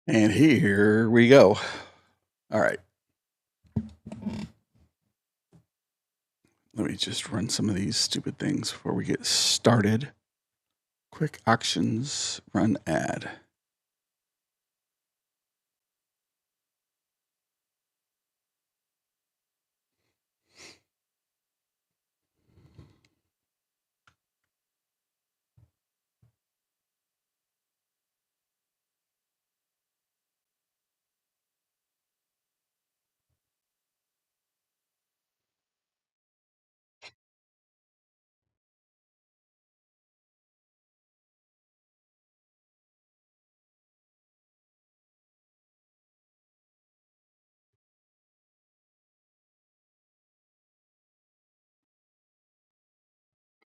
And here we go. All right. Let me just run some of these stupid things before we get started. Quick actions, run ad.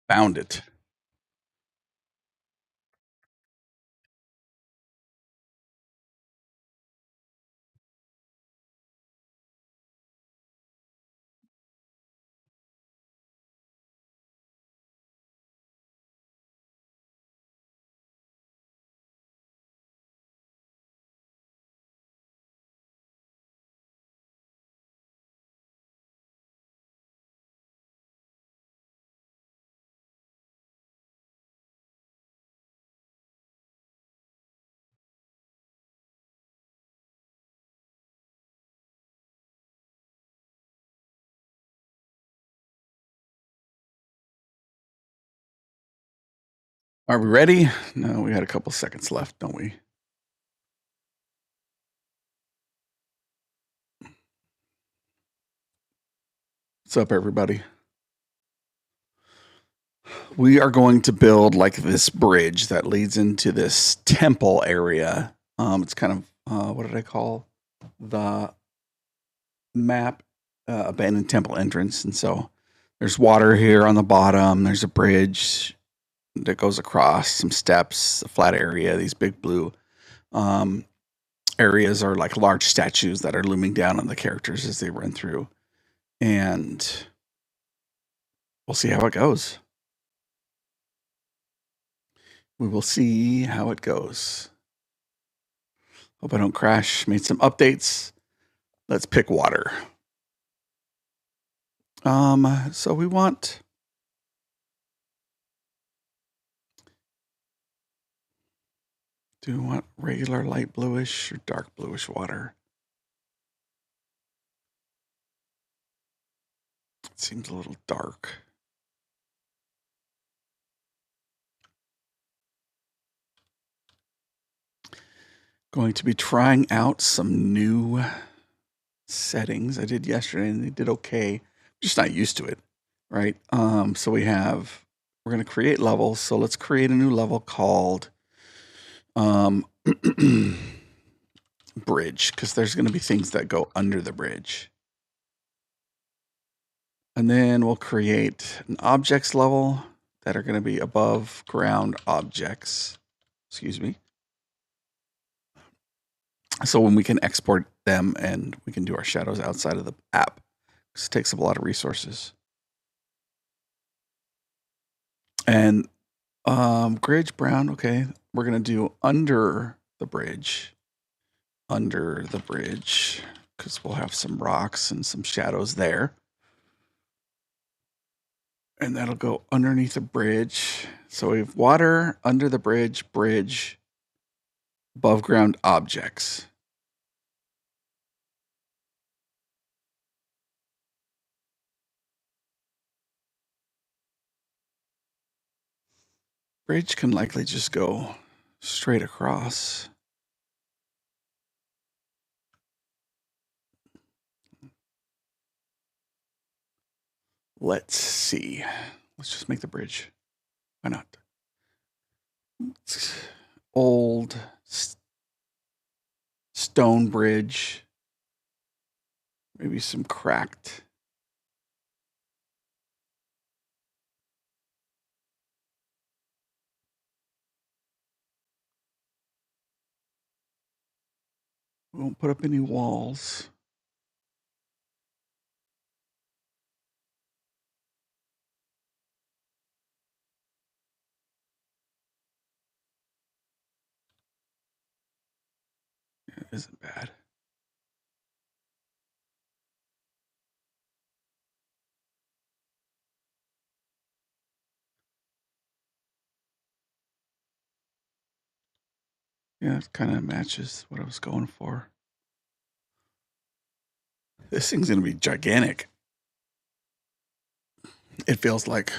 Found it. Are we ready? No, we got a couple seconds left, don't we? What's up, everybody? We are going to build like this bridge that leads into this temple area. It's kind of what did I call the map? Abandoned temple entrance. And so there's water here on the bottom. There's a bridge that goes across, some steps, a flat area. These big blue um, areas are like large statues that are looming down on the characters as they run through. And we'll see how it goes. We will see how it goes. Hope I don't crash. Made some updates. Let's pick water. So we want do we want regular light bluish or dark bluish water? It seems a little dark. Going to be trying out some new settings I did yesterday, and they did okay. Just not used to it, right? So we're going to create levels. So let's create a new level called bridge, because there's going to be things that go under the bridge. And then we'll create an objects level that are going to be above ground objects. Excuse me. So when we can export them and we can do our shadows outside of the app, because it takes up a lot of resources. And bridge brown, okay. We're gonna do under the bridge, because we'll have some rocks and some shadows there. And that'll go underneath the bridge. So we have water under the bridge, above ground objects. Bridge can likely just go straight across. Let's see. Let's just make the bridge. Why not? It's old stone bridge. Maybe some cracked. We won't put up any walls. isn't bad. Yeah, it kind of matches what I was going for. This thing's going to be gigantic. It feels like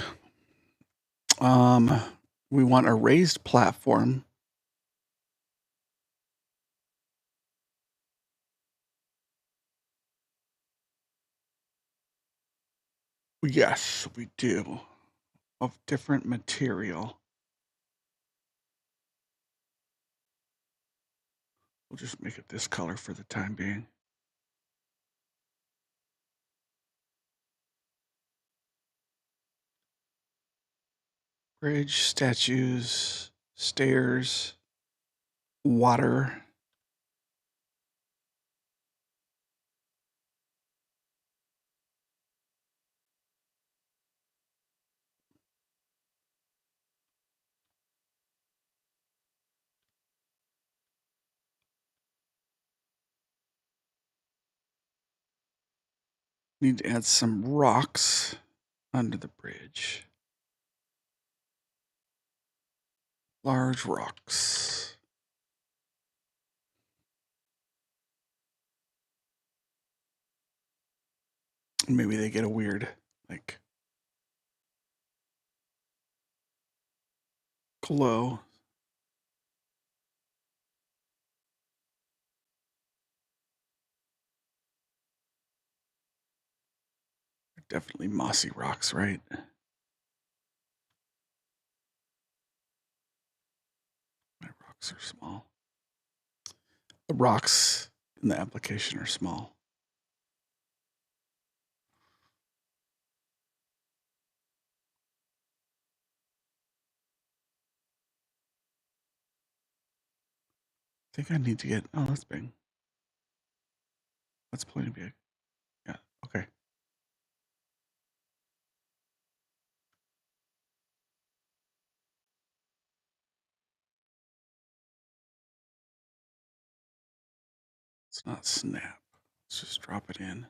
we want a raised platform. Yes, we do. Of different material. We'll just make it this color for the time being. Bridge, statues, stairs, water. Need to add some rocks under the bridge. Large rocks. Maybe they get a weird, like, glow. Definitely mossy rocks, right? My rocks are small. The rocks in the application are small. I think I need to get, oh, that's big. That's plenty big. Yeah, okay. Let's not snap. Let's just drop it in.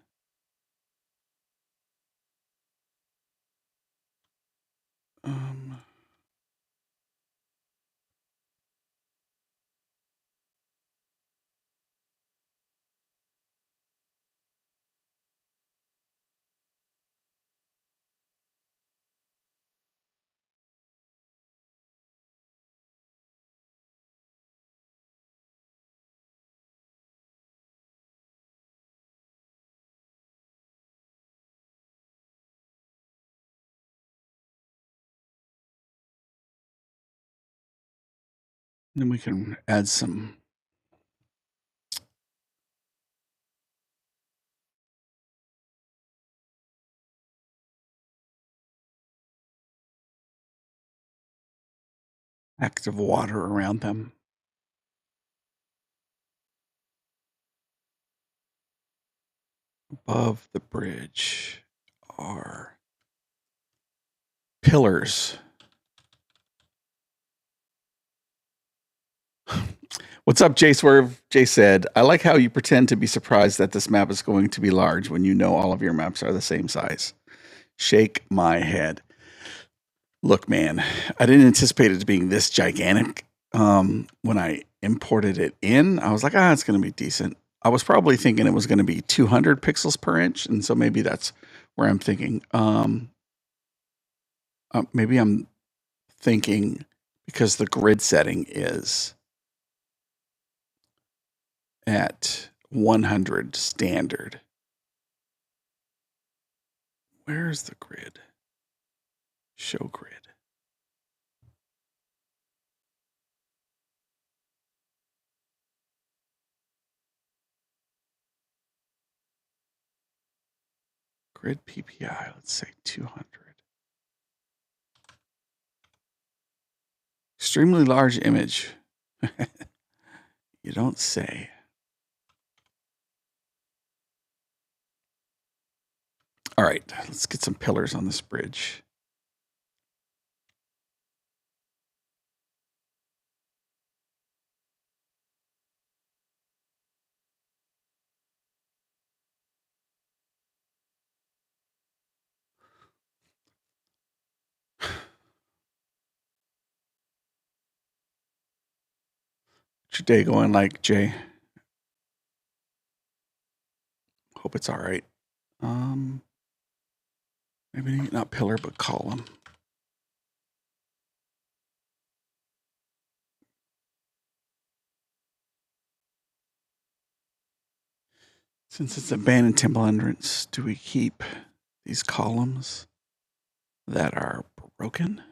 Um, then we can add some active water around them. Above the bridge are pillars. What's up, Jay Swerve? Jay said, I like how you pretend to be surprised that this map is going to be large when you know all of your maps are the same size. Shake my head. Look, man, I didn't anticipate it being this gigantic. When I imported it in, I was like, it's going to be decent. I was probably thinking it was going to be 200 pixels per inch. And so maybe that's where I'm thinking. Maybe I'm thinking because the grid setting is at 100 standard. Where's the grid? Show grid. Grid PPI, let's say 200. Extremely large image. You don't say. All right, let's get some pillars on this bridge. What's your day going like, Jay? Hope it's all right. Maybe not pillar, but column. Since it's abandoned temple entrance, do we keep these columns that are broken?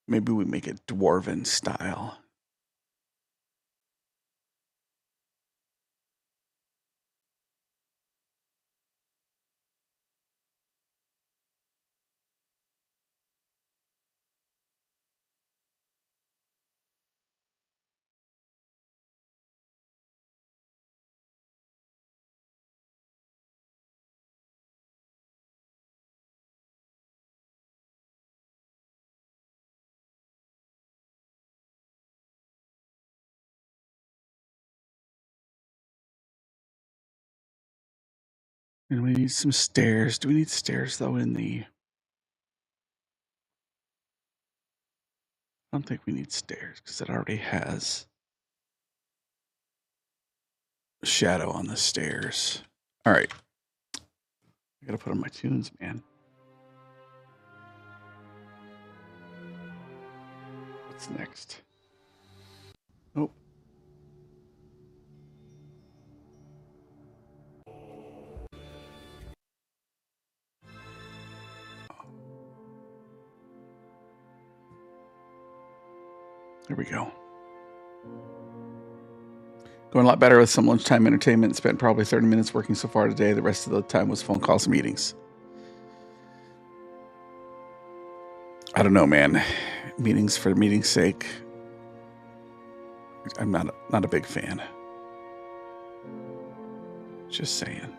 Maybe we make it dwarven style. And we need some stairs. Do we need stairs though in the... I don't think we need stairs because it already has a shadow on the stairs. All right. I gotta put on my tunes, man. What's next? Oh. There we go. Going a lot better with some lunchtime entertainment. Spent probably 30 minutes working so far today. The rest of the time was phone calls and meetings. I don't know, man. Meetings for meeting's sake. I'm not a big fan. Just saying.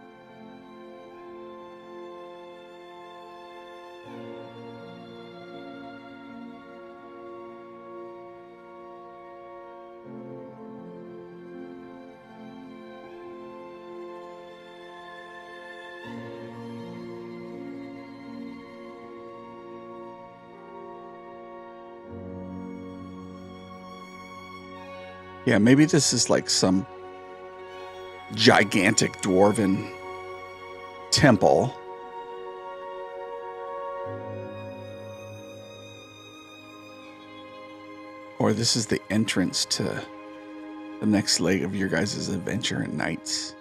Yeah, maybe this is like some gigantic dwarven temple. Or this is the entrance to the next leg of your guys' adventure and nights.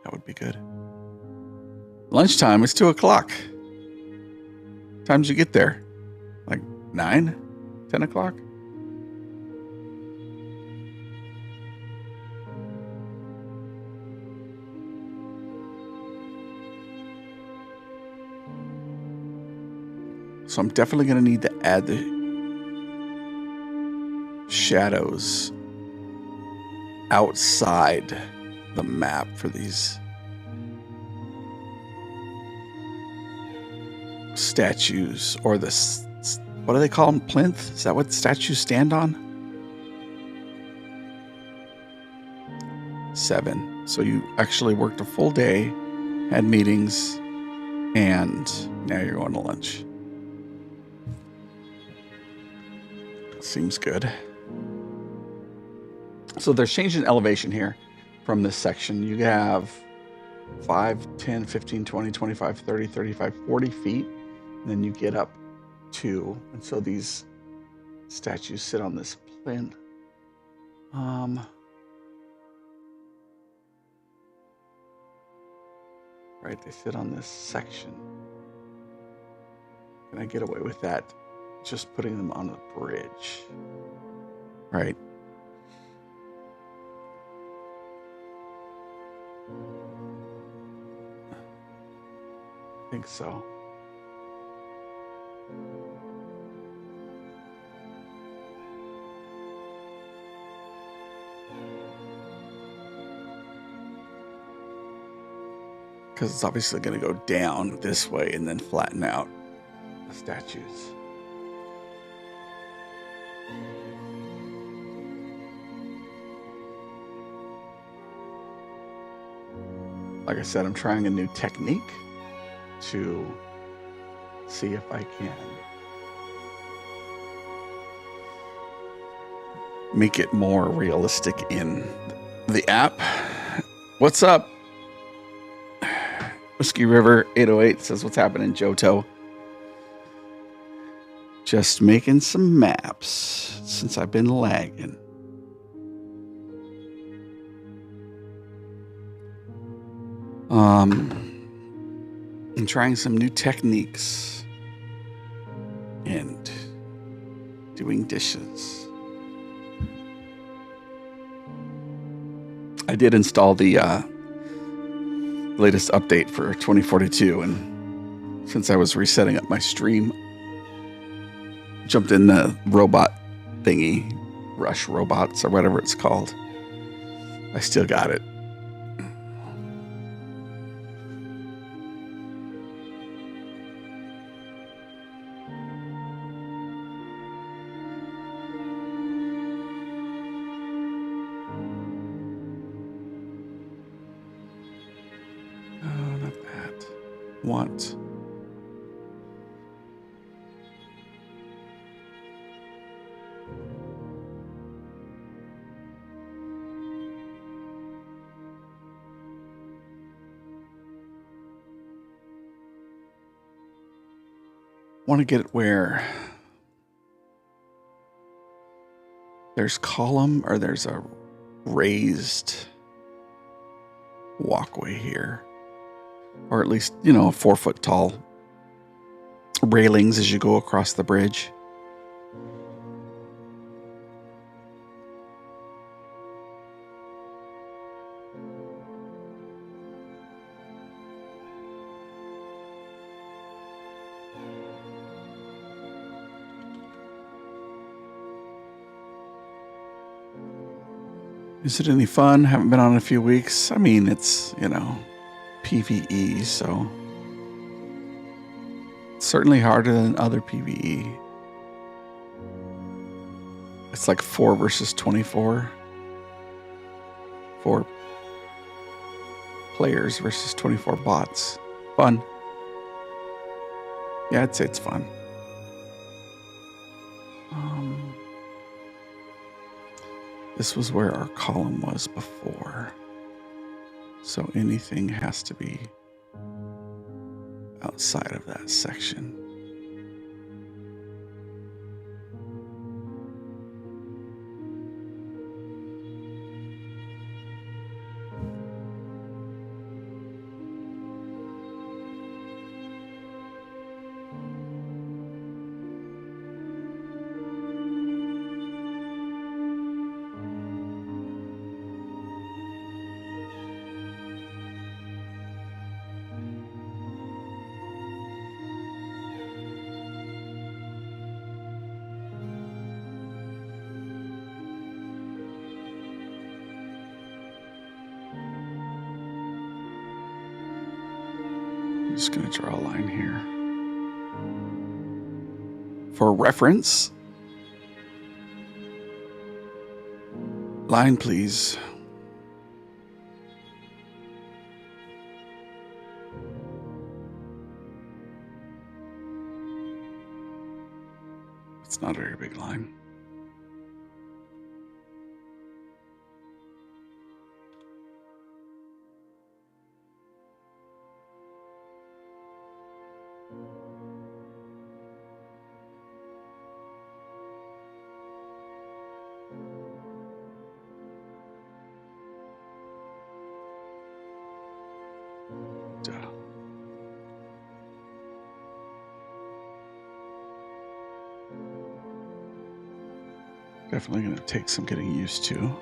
That would be good. Lunchtime, it's 2 o'clock. Time did you get there? Like 9? 10 o'clock? So I'm definitely going to need to add the shadows outside the map for these statues, or the, what do they call them? Plinth? Is that what statues stand on? 7. So you actually worked a full day, had meetings, and now you're going to lunch. Seems good. So there's change in elevation here from this section. You have 5, 10, 15, 20, 25, 30, 35, 40 feet. And then you get up to, and so these statues sit on this plinth. Right, they sit on this section. Can I get away with that? Just putting them on the bridge. Right. I think so. Because it's obviously going to go down this way and then flatten out the statues. like I said, I'm trying a new technique to see if I can make it more realistic in the app. What's up? Whiskey River 808 says, what's happening, Johto? Just making some maps since I've been lagging. I'm trying some new techniques and doing dishes. I did install the latest update for 2042, and since I was resetting up my stream, jumped in the robot thingy, Rush Robots or whatever it's called. I still got it. Oh, not that. Want. Want to get it where there's column or there's a raised walkway here, or at least, you know, 4 foot tall railings as you go across the bridge. Is it any fun? Haven't been on in a few weeks. I mean, it's, you know, PvE, so it's certainly harder than other PvE. It's like 4 versus 24. 4 players versus 24 bots. Fun. Yeah, I'd say it's fun. This was where our column was before. So anything has to be outside of that section. Just going to draw a line here. For reference, line please. It's not a very big line. Definitely going to take some getting used to.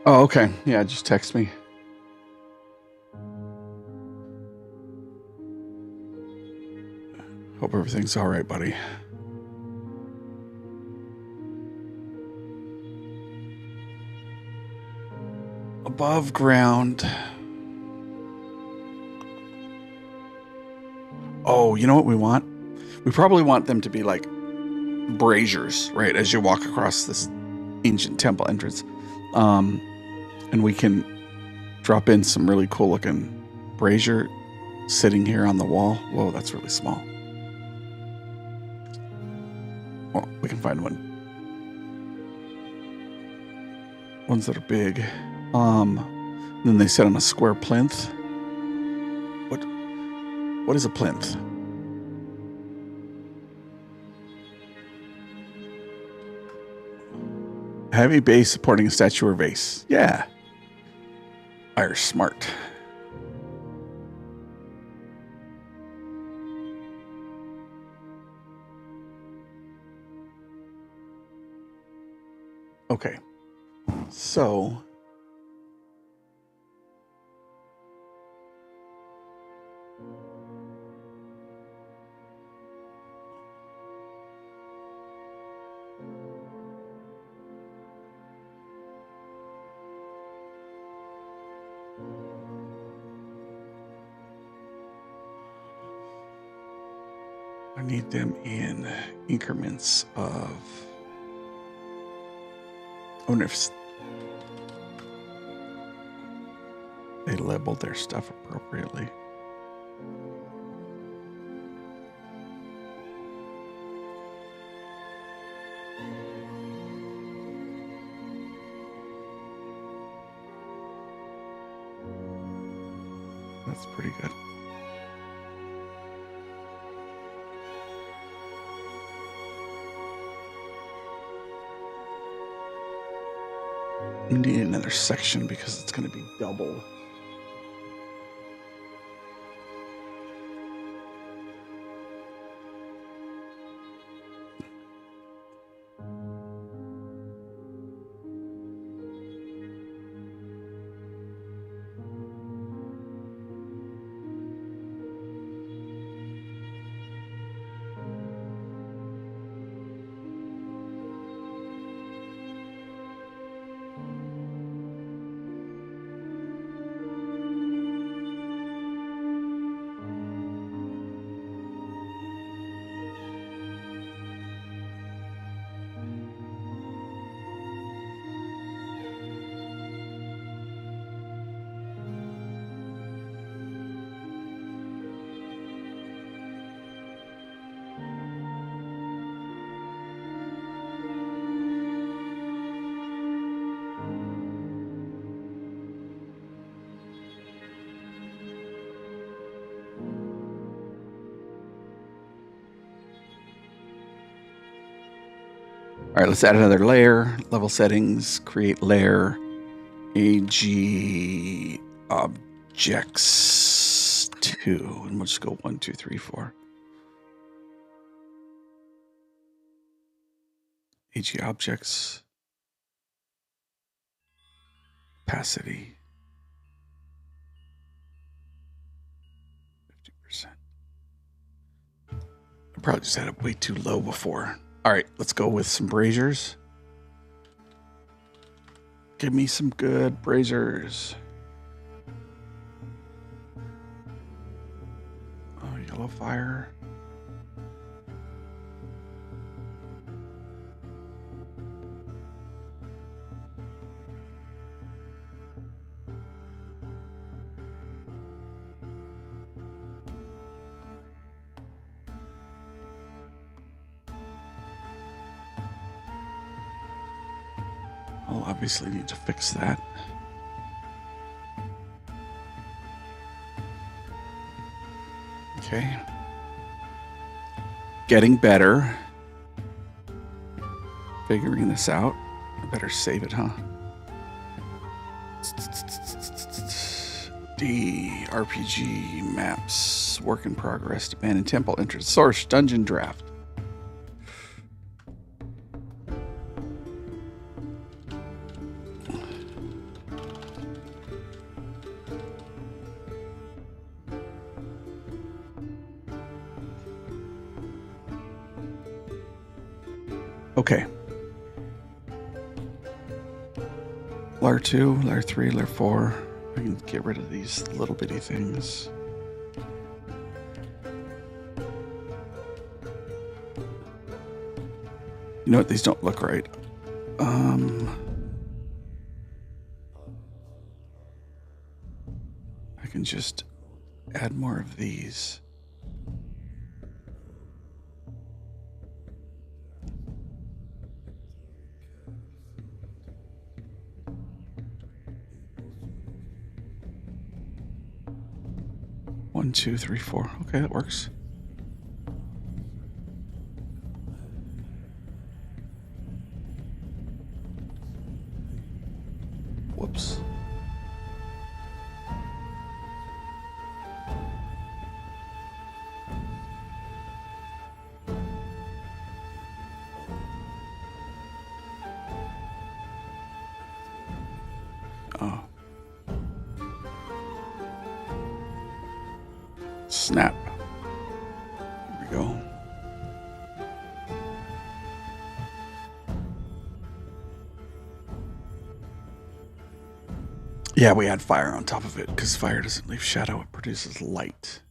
Oh, okay. Yeah, just text me. Hope everything's all right, buddy. Above ground. Oh, you know what we want? We probably want them to be like braziers, right? As you walk across this ancient temple entrance. And we can drop in some really cool looking brazier sitting here on the wall. Whoa, that's really small. Well, we can find one. Ones that are big. Then they sit on a square plinth. What is a plinth? Heavy base supporting a statue or vase. Yeah. Irish smart. Okay. So I need them in increments of. I wonder if they labeled their stuff appropriately. That's pretty good. We need another section because it's going to be double. All right, let's add another layer. Level settings, create layer, AG objects 2. And we'll just go 1, 2, 3, 4. AG objects. Opacity. 50%. I probably just had it way too low before. All right, let's go with some braziers. Give me some good braziers. Oh, yellow fire. I'll obviously need to fix that. Okay. Getting better. Figuring this out. I better save it, huh? D, RPG, maps, work in progress, abandoned temple entrance, source, dungeon draft. Okay. Layer 2, layer 3, layer 4. I can get rid of these little bitty things. You know what? These don't look right. I can just add more of these. One, two, three, four. Okay, that works. Whoops. Oh. Snap. Here we go. Yeah, we add fire on top of it because fire doesn't leave shadow, it produces light.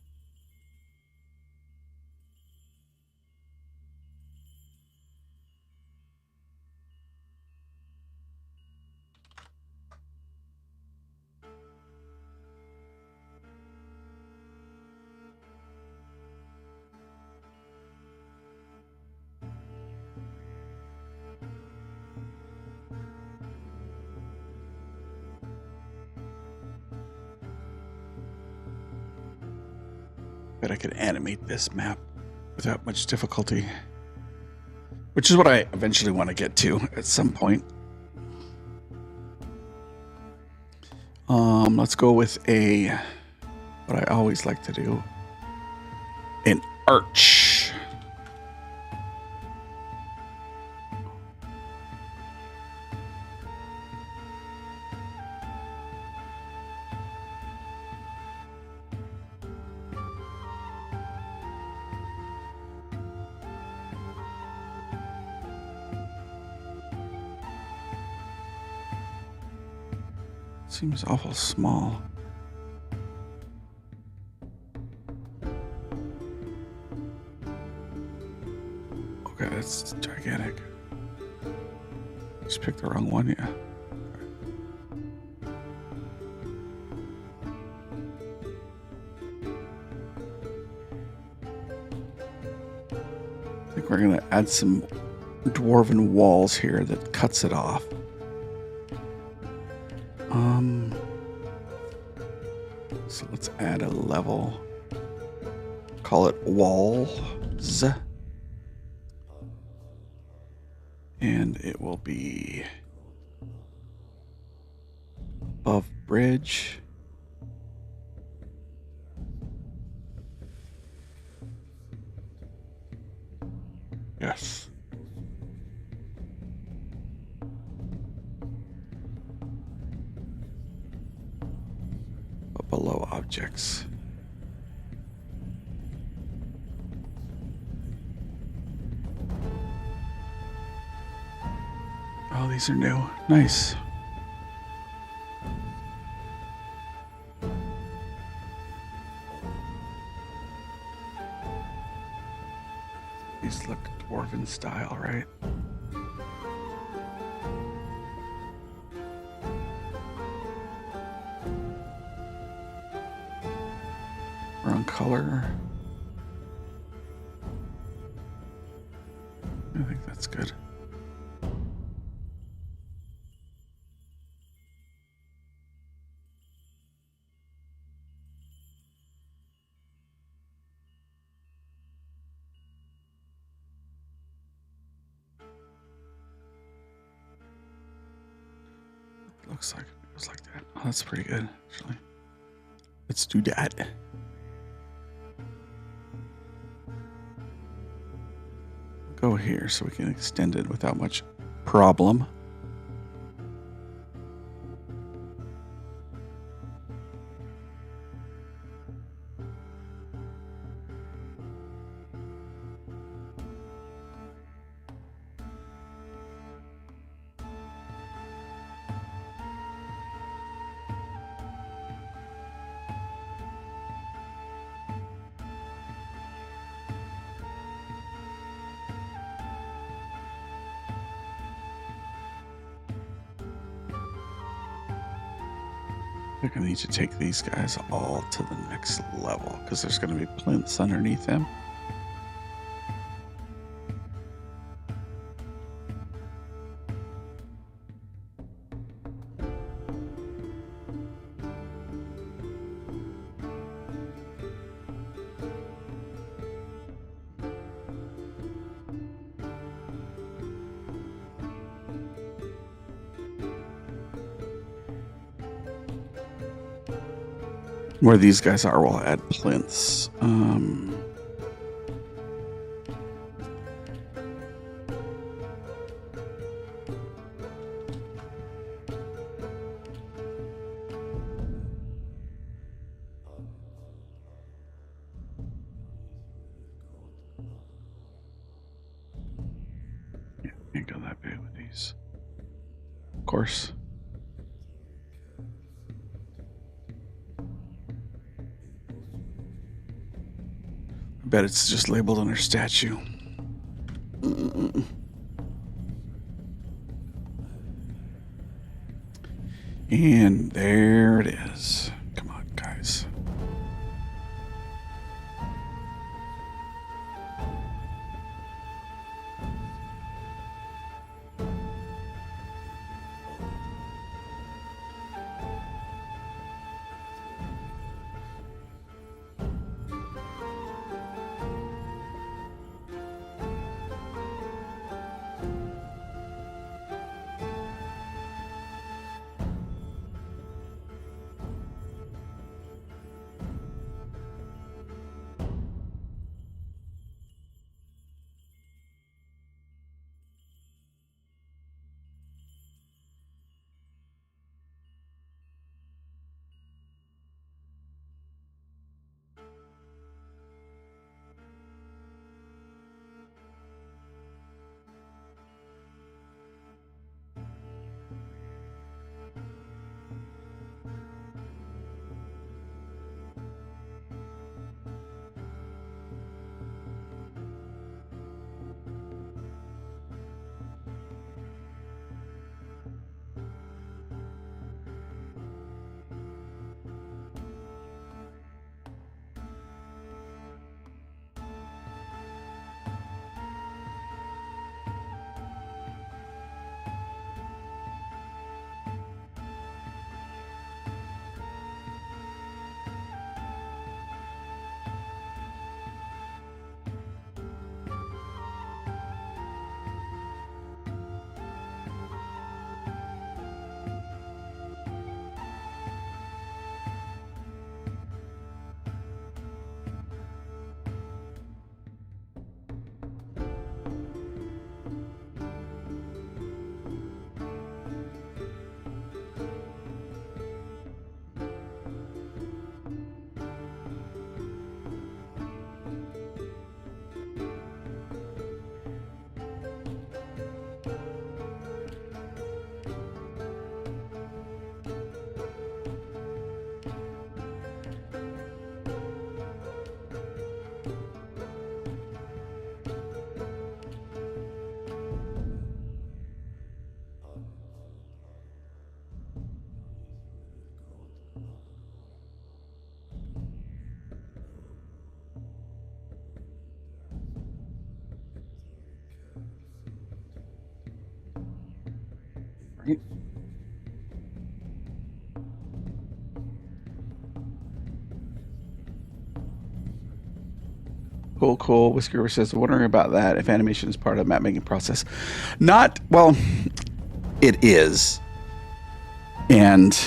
Bet I could animate this map without much difficulty. Which is what I eventually want to get to at some point. Let's go with what I always like to do, an arch. Seems awful small. Okay, that's gigantic. Just picked the wrong one, yeah. I think we're gonna add some dwarven walls here that cuts it off. So let's add a level. Call it walls. And it will be above bridge. Yes. But below objects. Oh, these are new. Nice. These look dwarven style, right? Wrong color. I think that's good. Looks like it goes like that. Oh, that's pretty good, actually. Let's do that. Go here so we can extend it without much problem. I think I need to take these guys all to the next level because there's going to be plinths underneath them. Where these guys are, we'll add plinths. Yeah, can't go that big with these. Of course. I bet it's just labeled under statue. And there it is. Come on, guys. Right. Cool. Whisker says, wondering about that. If animation is part of the map making process, not well. It is, and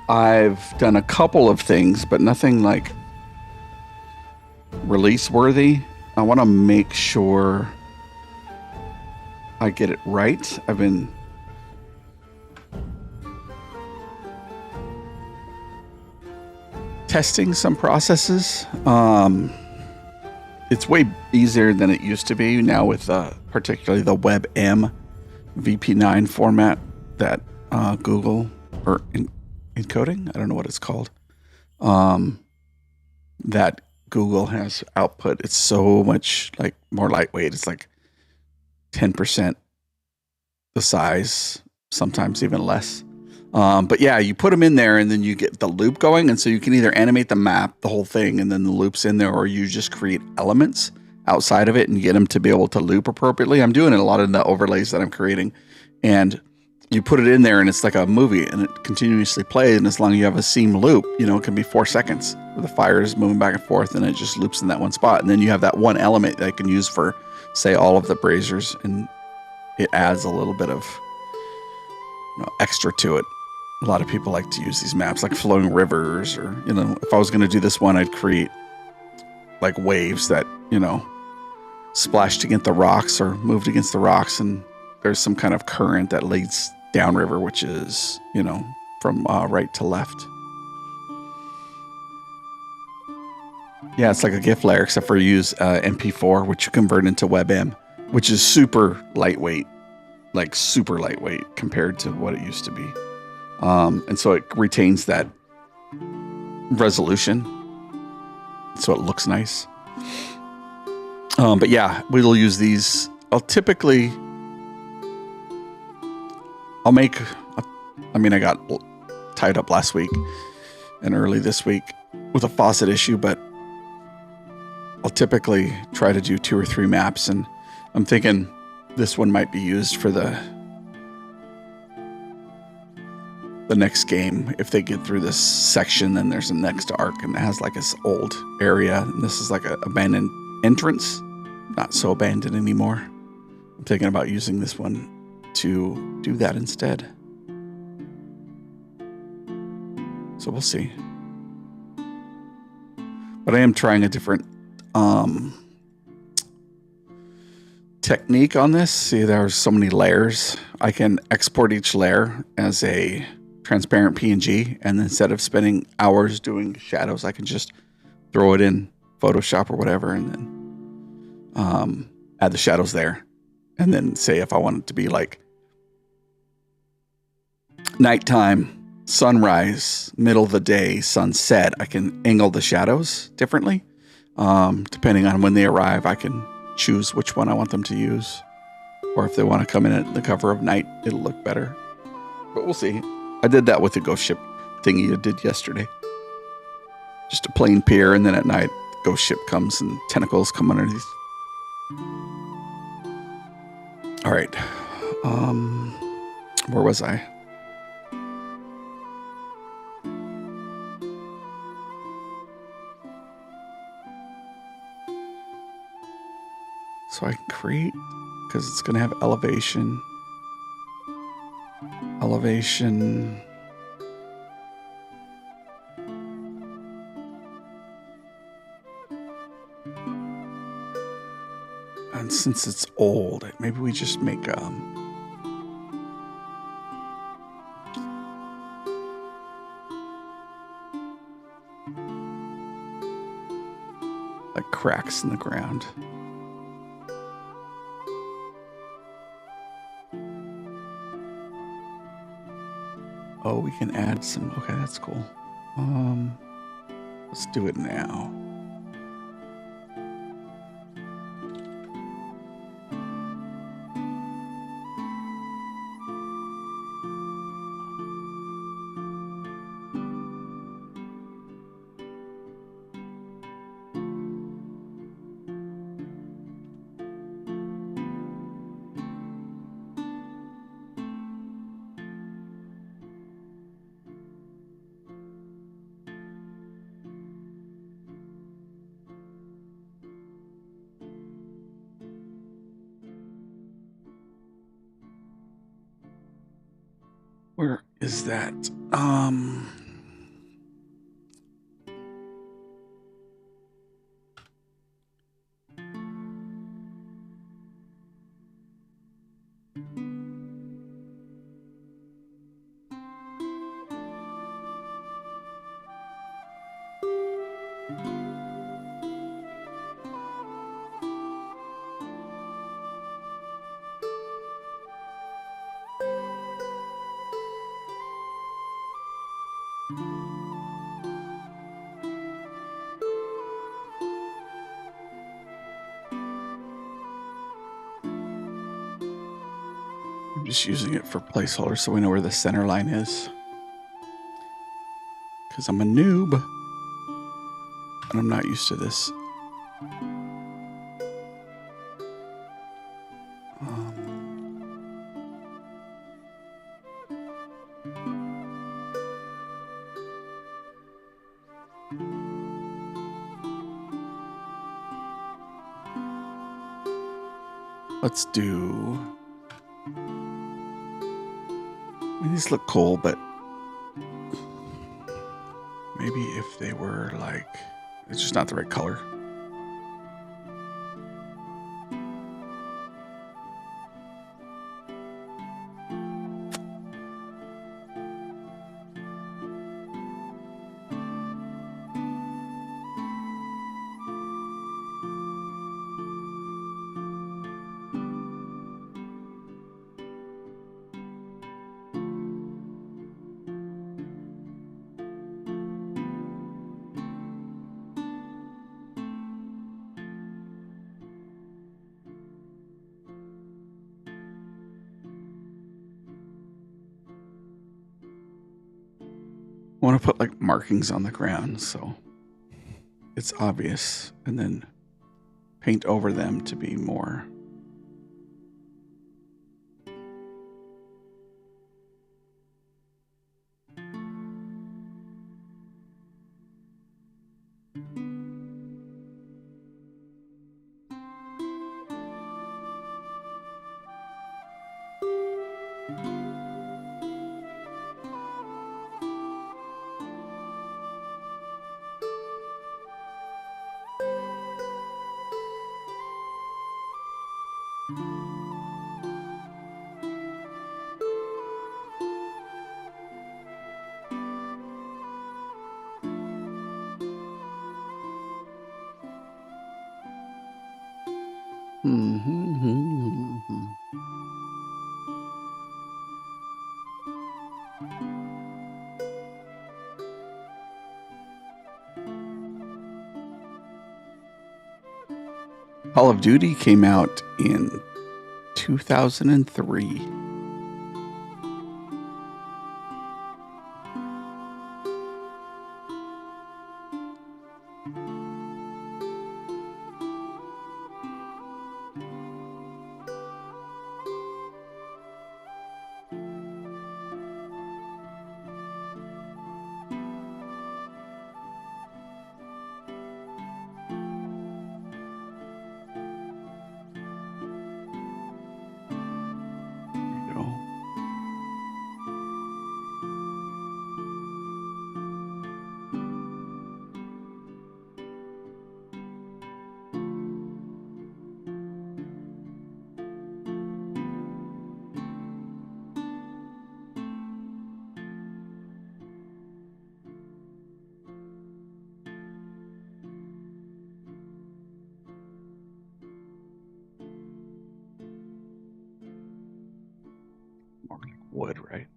I've done a couple of things, but nothing like release worthy. I want to make sure I get it right. I've been testing some processes. It's way easier than it used to be now with particularly the WebM VP9 format that Google or encoding, I don't know what it's called, that Google has output. It's so much like more lightweight. It's like 10% the size, sometimes even less. But yeah, you put them in there and then you get the loop going. And so you can either animate the map, the whole thing, and then the loop's in there, or you just create elements outside of it and get them to be able to loop appropriately. I'm doing it a lot in the overlays that I'm creating. And you put it in there and it's like a movie and it continuously plays. And as long as you have a seam loop, you know, it can be 4 seconds where the fire is moving back and forth and it just loops in that one spot. And then you have that one element that I can use for, say, all of the braziers, and it adds a little bit of, you know, extra to it. A lot of people like to use these maps like flowing rivers, or, you know, if I was going to do this one, I'd create like waves that, you know, splashed against the rocks or moved against the rocks, and there's some kind of current that leads downriver, which is, you know, from right to left. Yeah, it's like a GIF layer, except for you use MP4, which you convert into WebM, which is super lightweight, like super lightweight compared to what it used to be. And so it retains that resolution, so it looks nice. But yeah, we'll use these. I got tied up last week and early this week with a faucet issue, but I'll typically try to do 2 or 3 maps, and I'm thinking this one might be used for the next game. If they get through this section, then there's a next arc, and it has like this old area, and this is like an abandoned entrance, not so abandoned anymore. I'm thinking about using this one to do that instead. So we'll see. But I am trying a different technique on this. See, there's so many layers. I can export each layer as a transparent PNG, and instead of spending hours doing shadows, I can just throw it in Photoshop or whatever, and then add the shadows there. And then say if I want it to be like nighttime, sunrise, middle of the day, sunset, I can angle the shadows differently. Depending on when they arrive, I can choose which one I want them to use. Or if they want to come in at the cover of night, it'll look better. But we'll see. I did that with the ghost ship thingy I did yesterday. Just a plain pier, and then at night, the ghost ship comes and tentacles come underneath. All right. Where was I? So I can create, because it's going to have elevation. Elevation. And since it's old, maybe we just make like cracks in the ground. Oh, we can add some. Okay, that's cool. Let's do it now. Where is that? I'm just using it for placeholder so we know where the center line is. because I'm a noob and I'm not used to this. Let's do. I mean, these look cool, but maybe if they were like, it's just not the right color. I want to put like markings on the ground so it's obvious, and then paint over them to be more. Call of Duty came out in 2003. More like wood, right?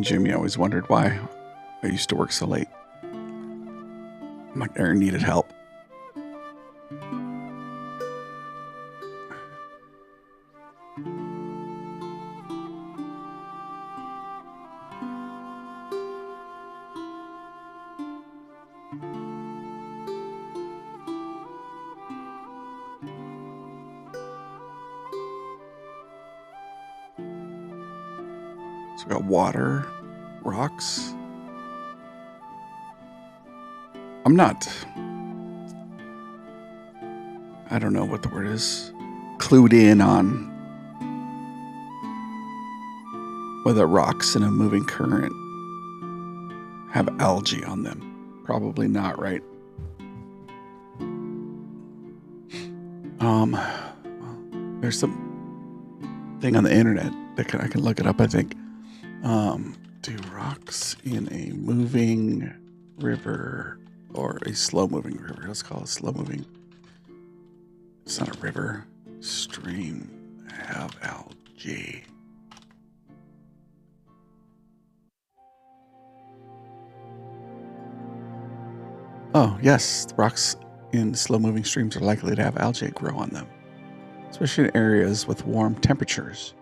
Jimmy always wondered why I used to work so late. My Aaron needed help. So we got water, rocks. I'm not. I don't know what the word is, clued in on whether rocks in a moving current have algae on them. Probably not, right? There's some thing on the internet that I can look it up, I think. Do rocks in a moving river or a slow moving river? Let's call it slow moving. It's not a river. Stream have algae. Oh, yes. Rocks in slow moving streams are likely to have algae grow on them, especially in areas with warm temperatures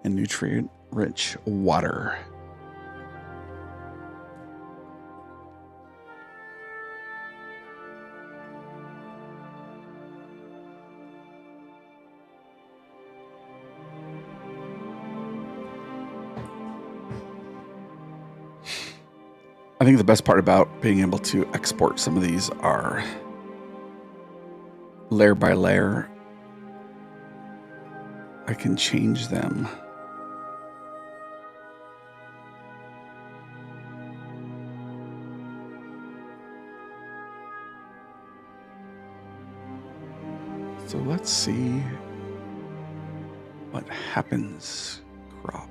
and nutrient rich water. I think the best part about being able to export some of these are layer by layer. I can change them. So let's see what happens. Crop.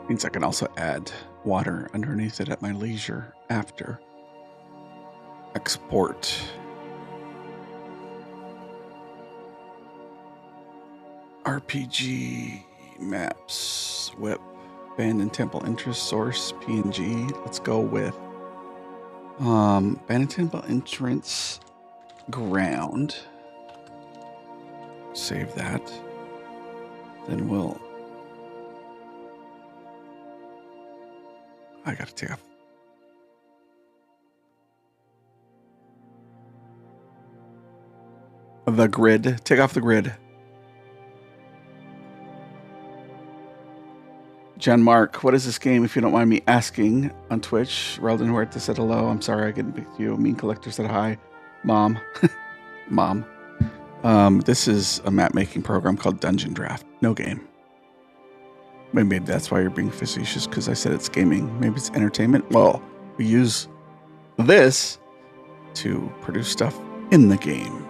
Means I can also add water underneath it at my leisure after. Export. RPG maps, whip, abandoned temple interest source, PNG. Let's go with abandoned temple entrance ground. Save that. Then we'll. I gotta take off. The grid. Take off the grid. John Mark, what is this game, if you don't mind me asking, on Twitch? Relden Huerta said hello. I'm sorry I couldn't pick you. Mean Collector said hi. Mom. Mom. This is a map making program called Dungeon Draft. No game. Maybe that's why you're being facetious, because I said it's gaming. Maybe it's entertainment. Well, we use this to produce stuff in the game.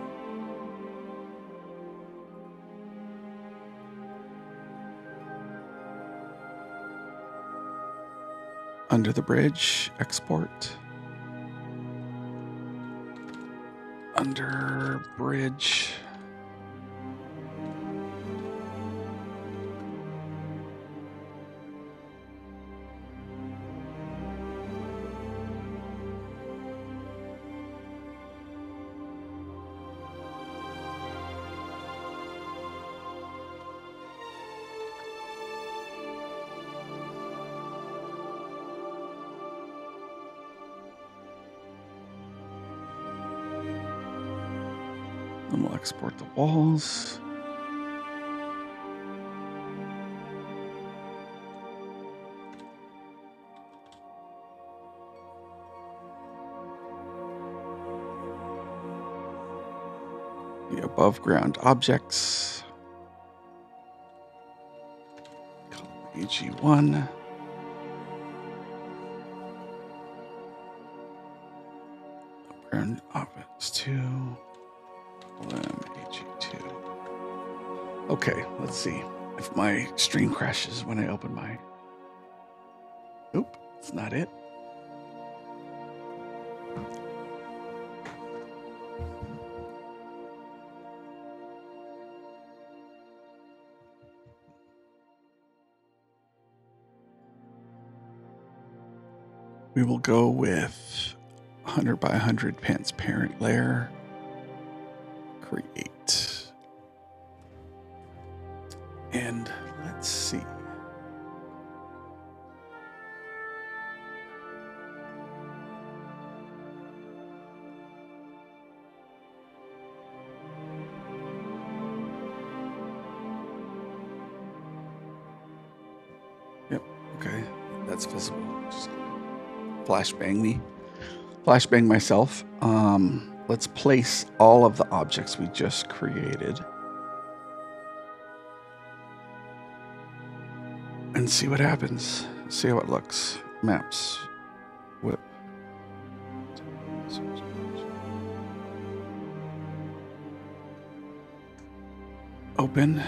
Under the bridge, export. Under bridge. Then we'll export the walls. The above ground objects. AG1. Ground objects 2. AG2. Okay, let's see if my stream crashes when I open my. Nope, it's not it. We will go with 100 by 100 transparent layer. Create. And let's see. Yep, okay, that's visible. Just flashbang me. Flashbang myself. Let's place all of the objects we just created. And see what happens. See how it looks. Maps. Whip. Open.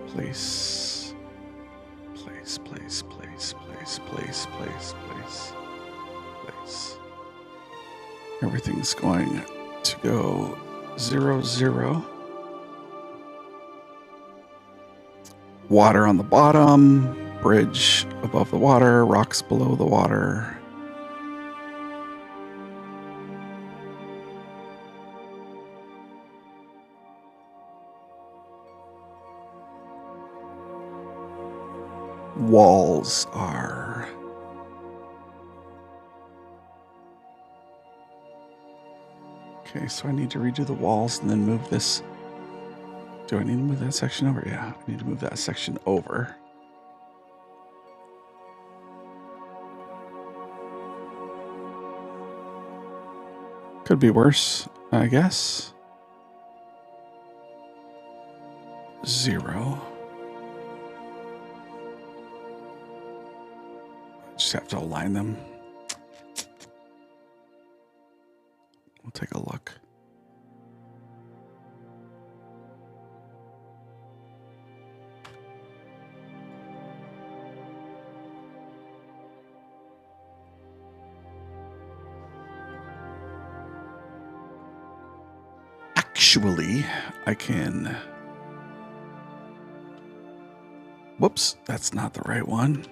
Place. Place, place, place, place, place, place, place, place. Everything's going to go 0, 0. Water on the bottom, bridge above the water, rocks below the water. Walls are okay, so I need to redo the walls and then move this. Do I need to move that section over? Yeah, I need to move that section over. Could be worse, I guess. 0. Just have to align them. We'll take a look. Actually, I can... Whoops, that's not the right one.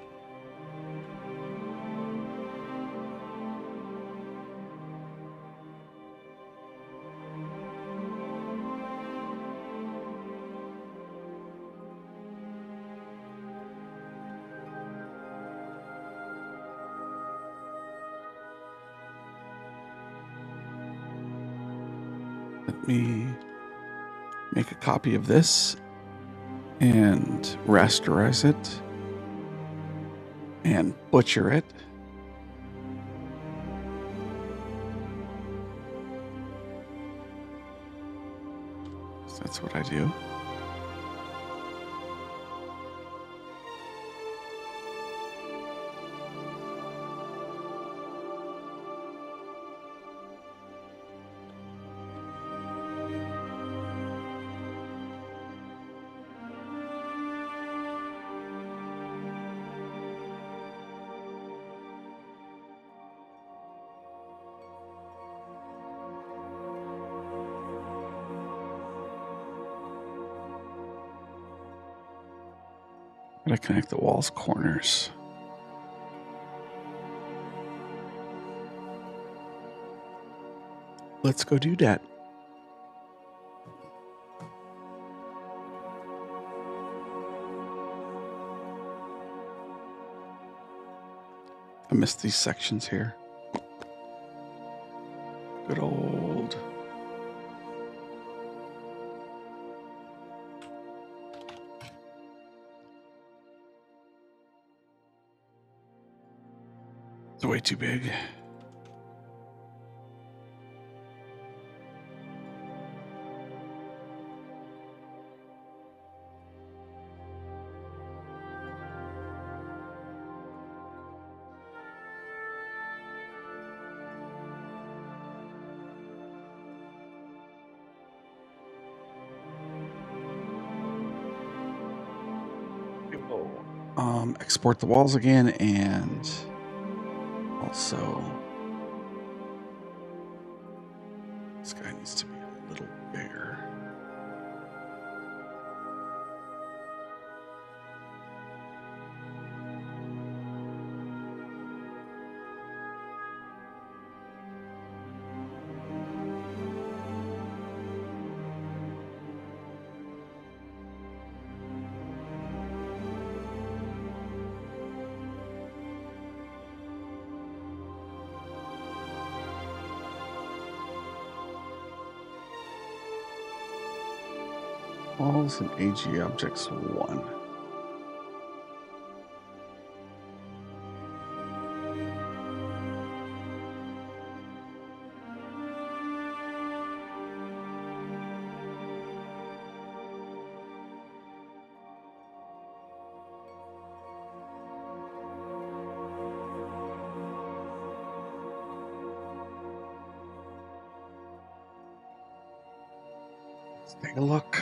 Let me make a copy of this and rasterize it and butcher it. So that's what I do. Gotta connect the walls corners. Let's go do that. I missed these sections here. Good old... It's way too big. We will export the walls again, and also this guy needs to be a little bigger. Walls and AG objects 1. Let's take a look.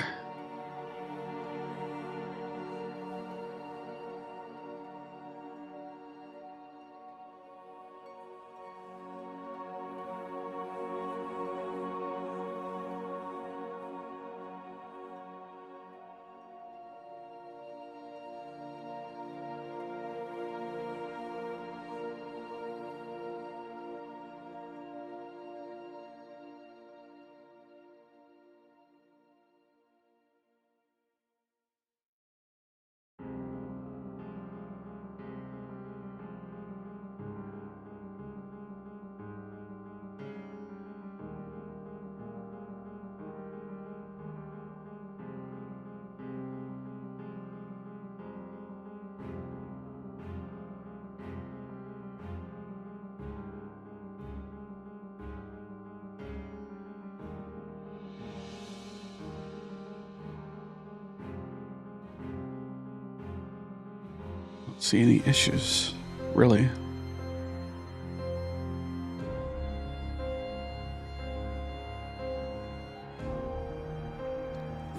Don't see any issues, really.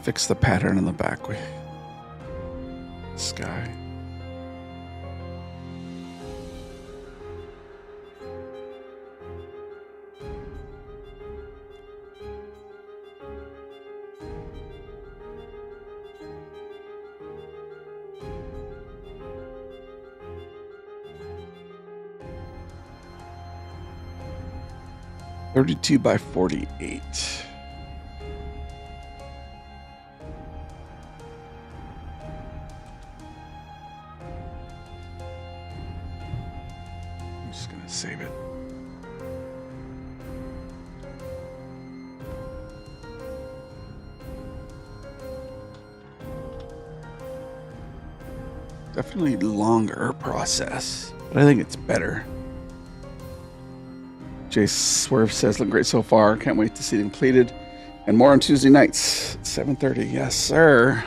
Fix the pattern in the back with sky. $32 by $48. I'm just gonna save it. Definitely longer process, but I think it's better. Jay Swerve says, look great so far. Can't wait to see them completed. And more on Tuesday nights at 7:30. Yes, sir.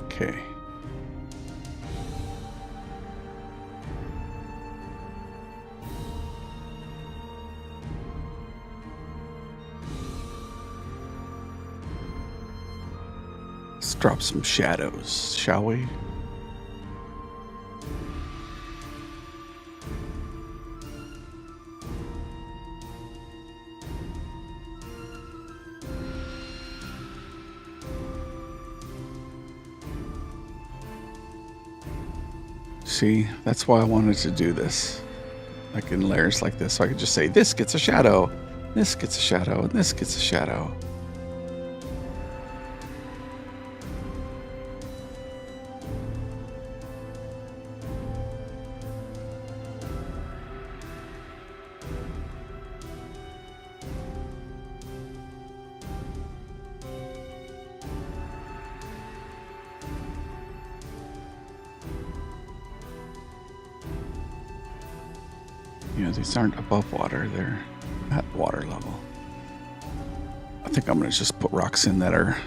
Okay. Let's drop some shadows, shall we? See, that's why I wanted to do this, like in layers like this, so I could just say, this gets a shadow, this gets a shadow, and this gets a shadow. You know, these aren't above water, they're at water level. I think I'm gonna just put rocks in that are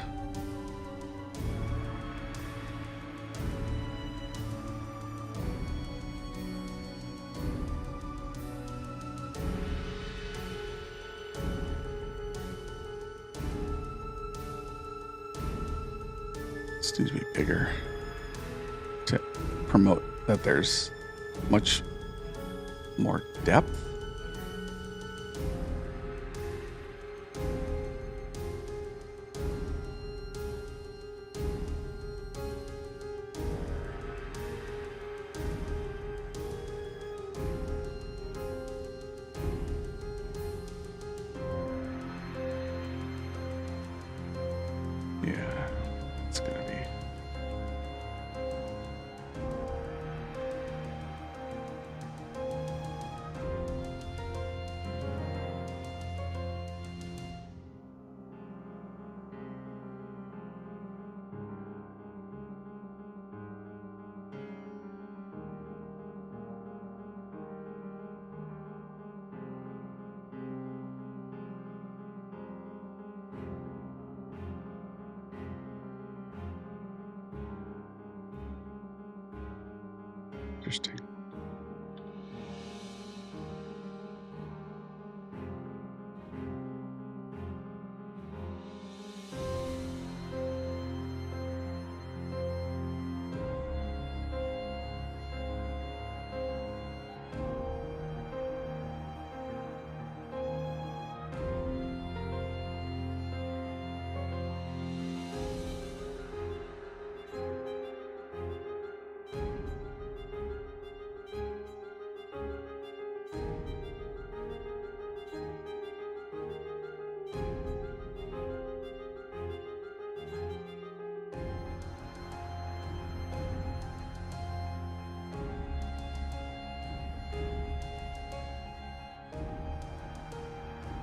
this needs to be bigger to promote that there's much more depth. Yeah, it's gonna be. Interesting.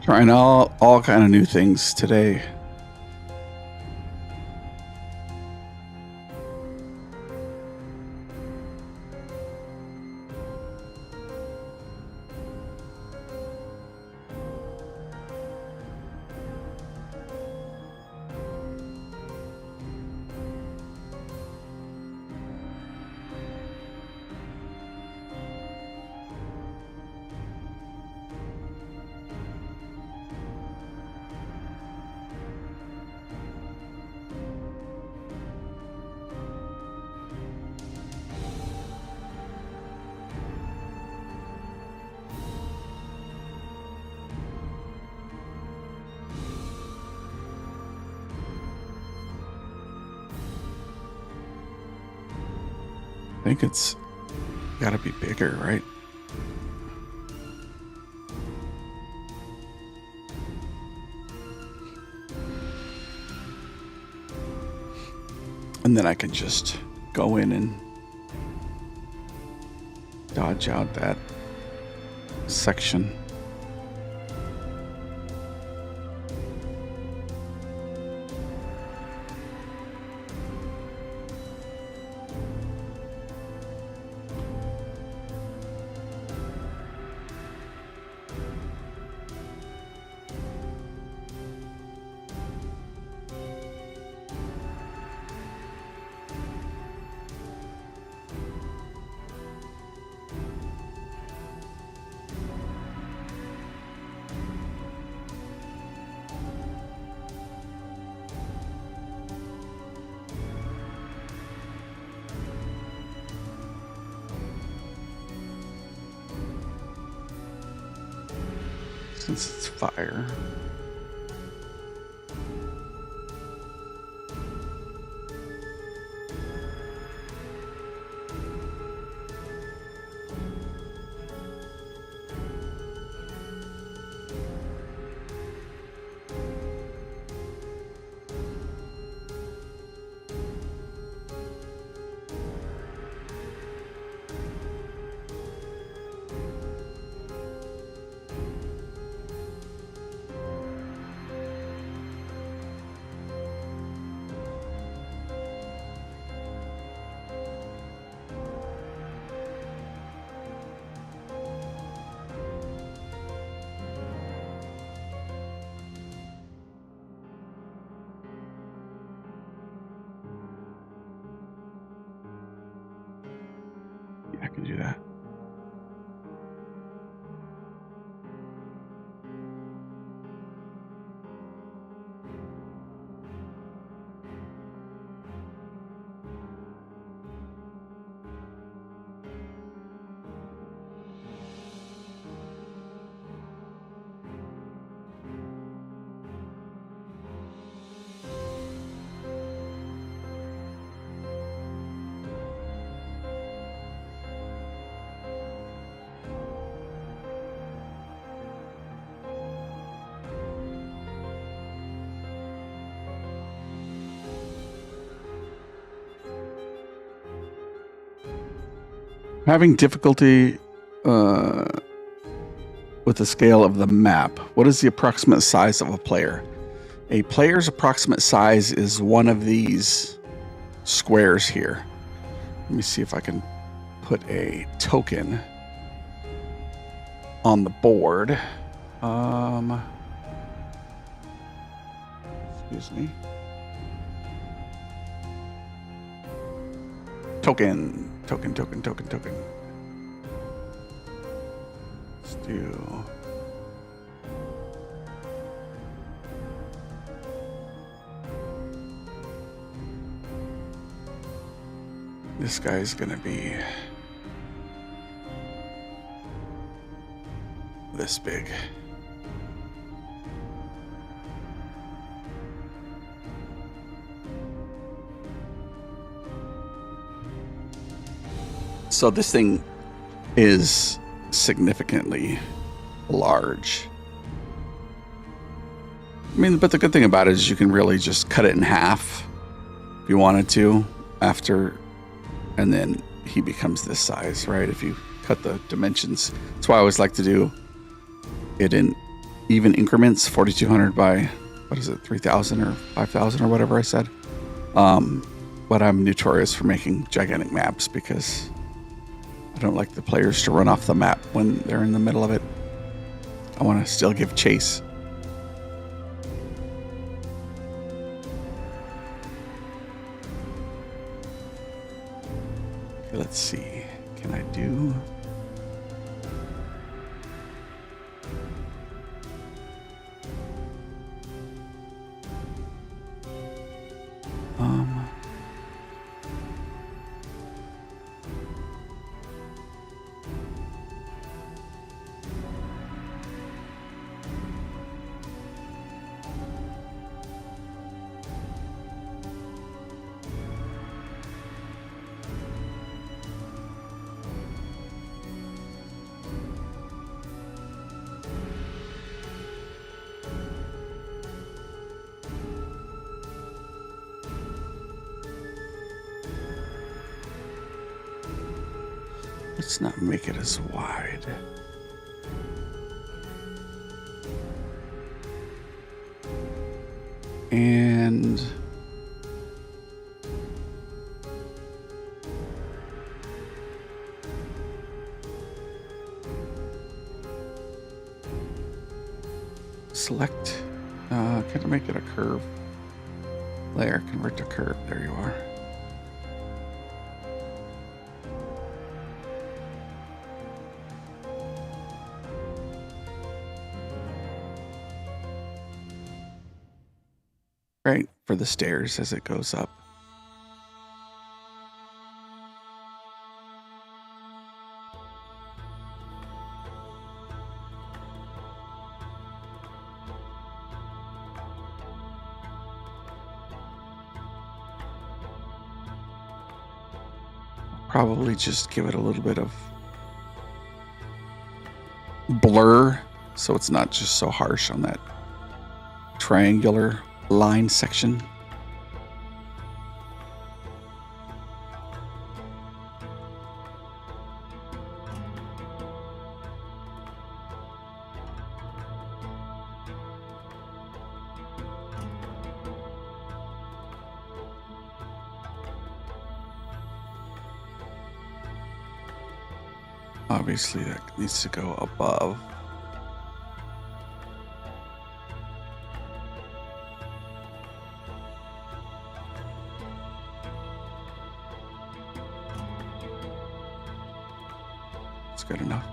Trying all kind of new things today. I think it's got to be bigger, right? And then I can just go in and dodge out that section. Since it's fire. Yeah, I can do that. Having difficulty with the scale of the map. What is the approximate size of a player? A player's approximate size is one of these squares here. Let me see if I can put a token on the board. Excuse me. Token. do. This guy's gonna be this big. So this thing is significantly large. I mean, but the good thing about it is you can really just cut it in half if you wanted to after, and then he becomes this size, right? If you cut the dimensions. That's why I always like to do it in even increments, 4,200 by, what is it, 3,000 or 5,000 or whatever I said. But I'm notorious for making gigantic maps because I don't like the players to run off the map when they're in the middle of it. I want to still give chase. Okay, let's see. Can I do... Let's not make it as wide. And select, can I make it a curve? Layer, convert to curve. There you are. Right, for the stairs as it goes up. Probably just give it a little bit of blur so it's not just so harsh on that triangular line section. Obviously that needs to go above. It's good enough.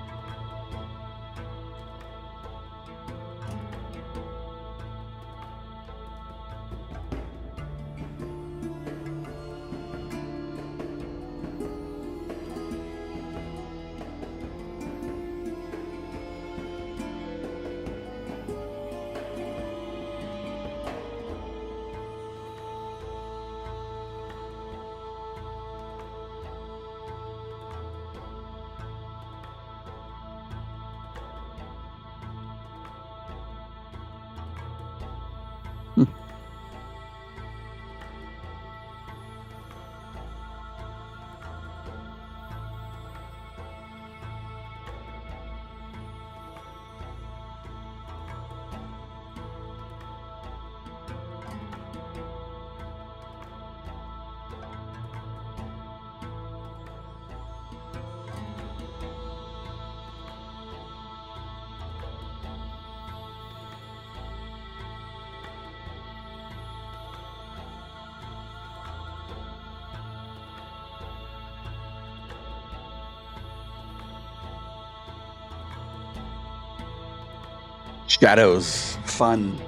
Shadows. Fun.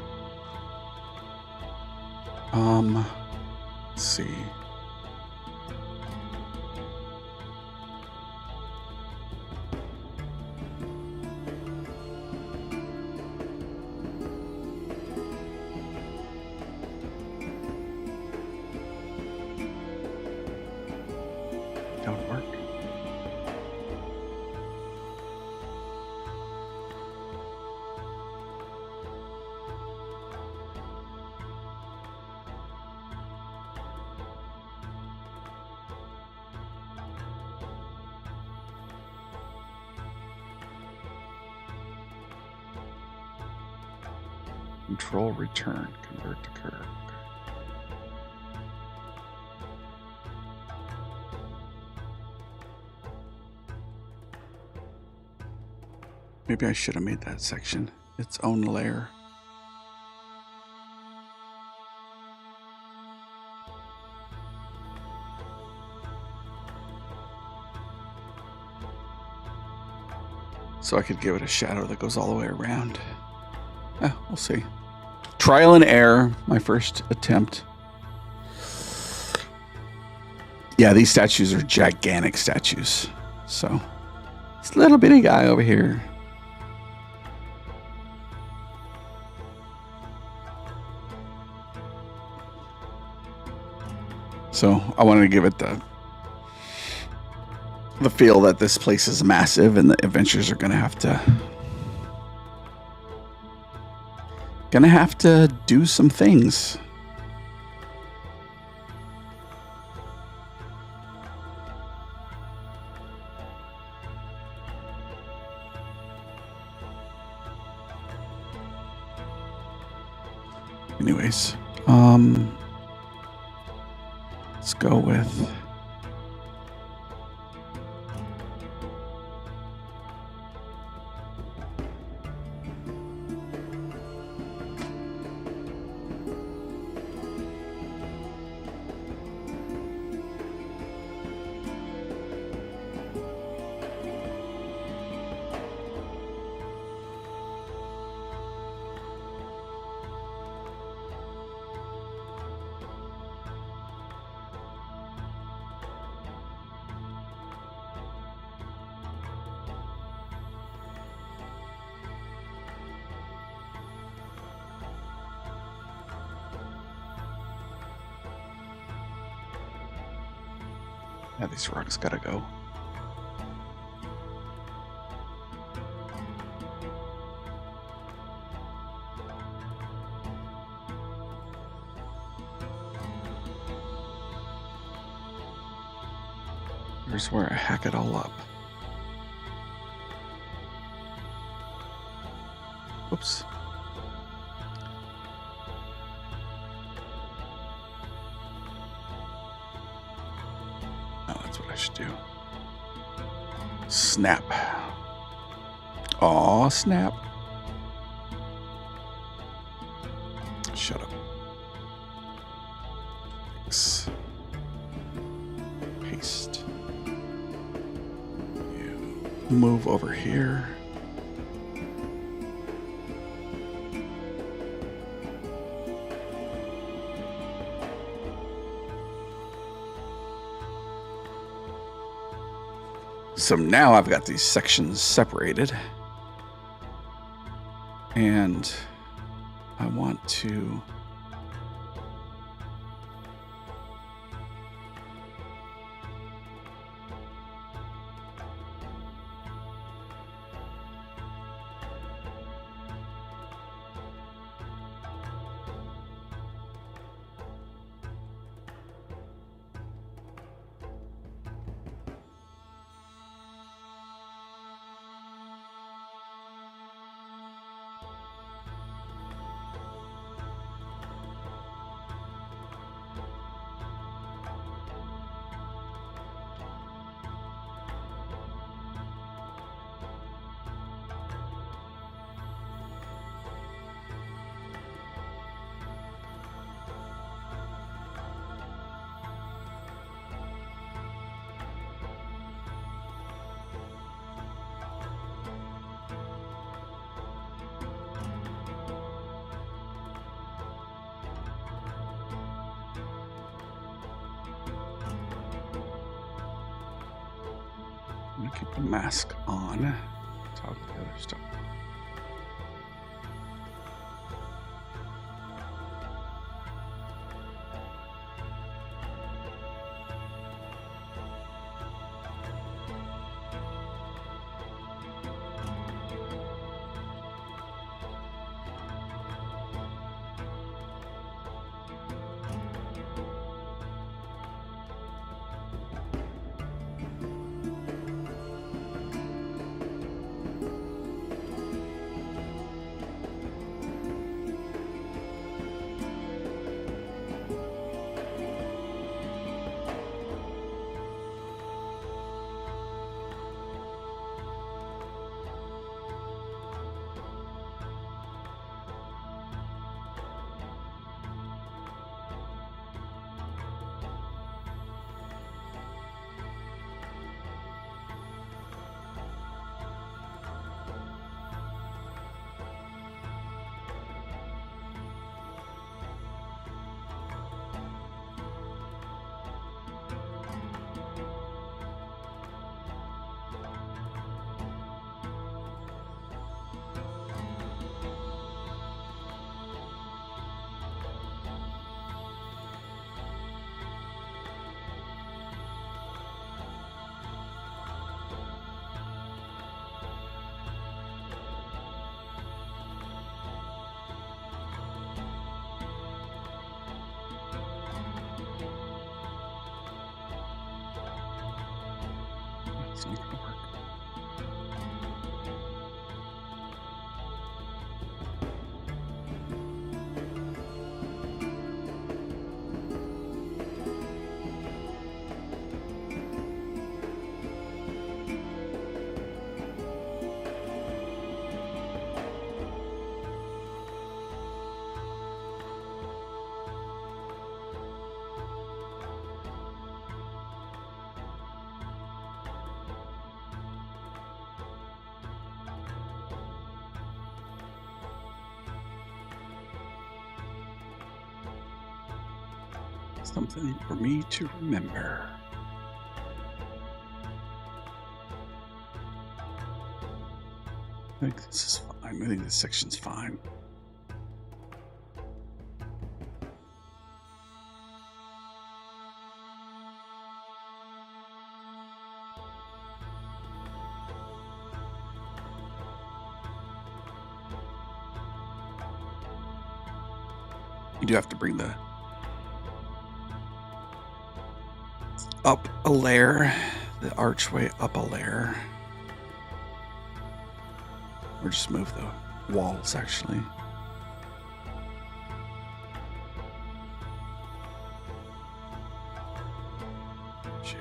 Let's see. Don't work. Control return, convert to curve. Maybe I should have made that section its own layer. So I could give it a shadow that goes all the way around. We'll see. Trial and error, my first attempt. Yeah, these statues are gigantic statues. So, this little bitty guy over here. So, I wanted to give it the feel that this place is massive and the adventurers are going to have to do some things. Anyways, let's go with these rocks gotta go. Here's where I hack it all up. Oops. Should do. Snap. Aw, snap. Shut up. X. Paste. You move over here. So now I've got these sections separated, and I want to gonna keep the mask on. Toggle the other stuff. It's not gonna work. Something for me to remember. I think this is fine. I think this section's fine. You do have to bring the up a layer, the archway up a layer. Or just move the walls, actually. Gee.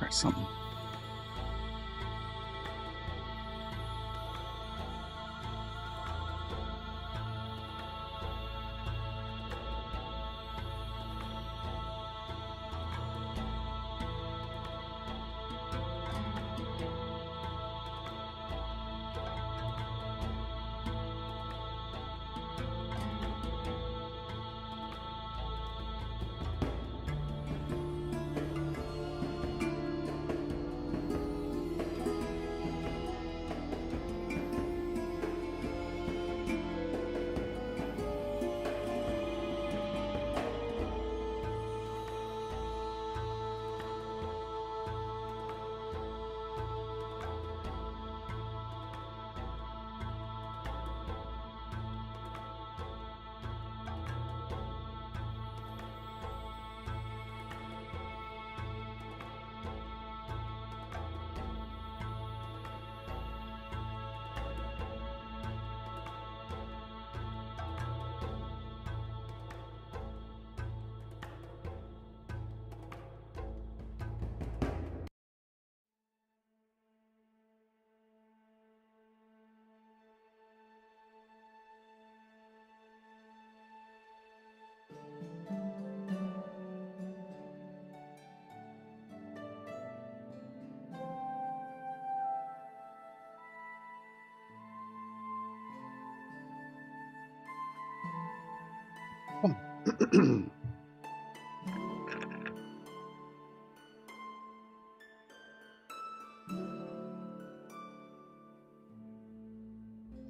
Or something.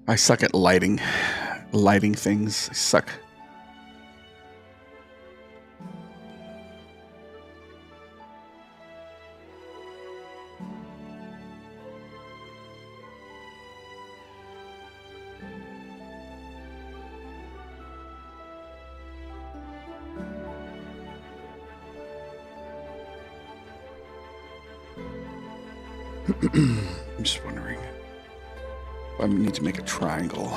I suck at lighting things. I suck. I'm just wondering if I need to make a triangle.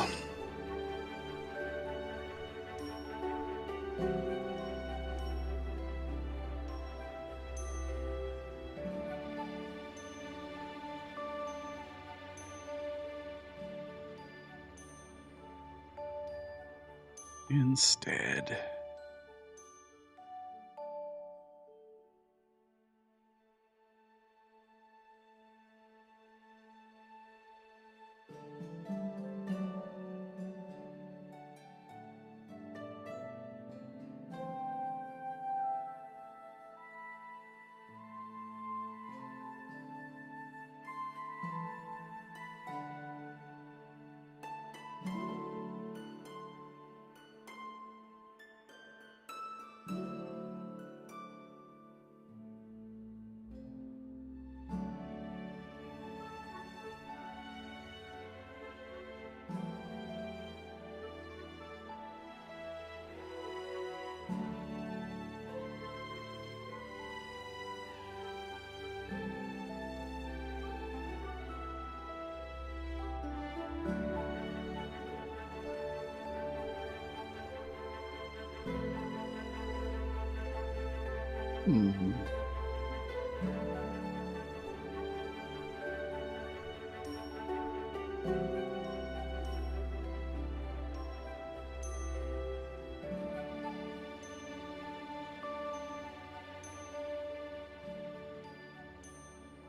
Instead.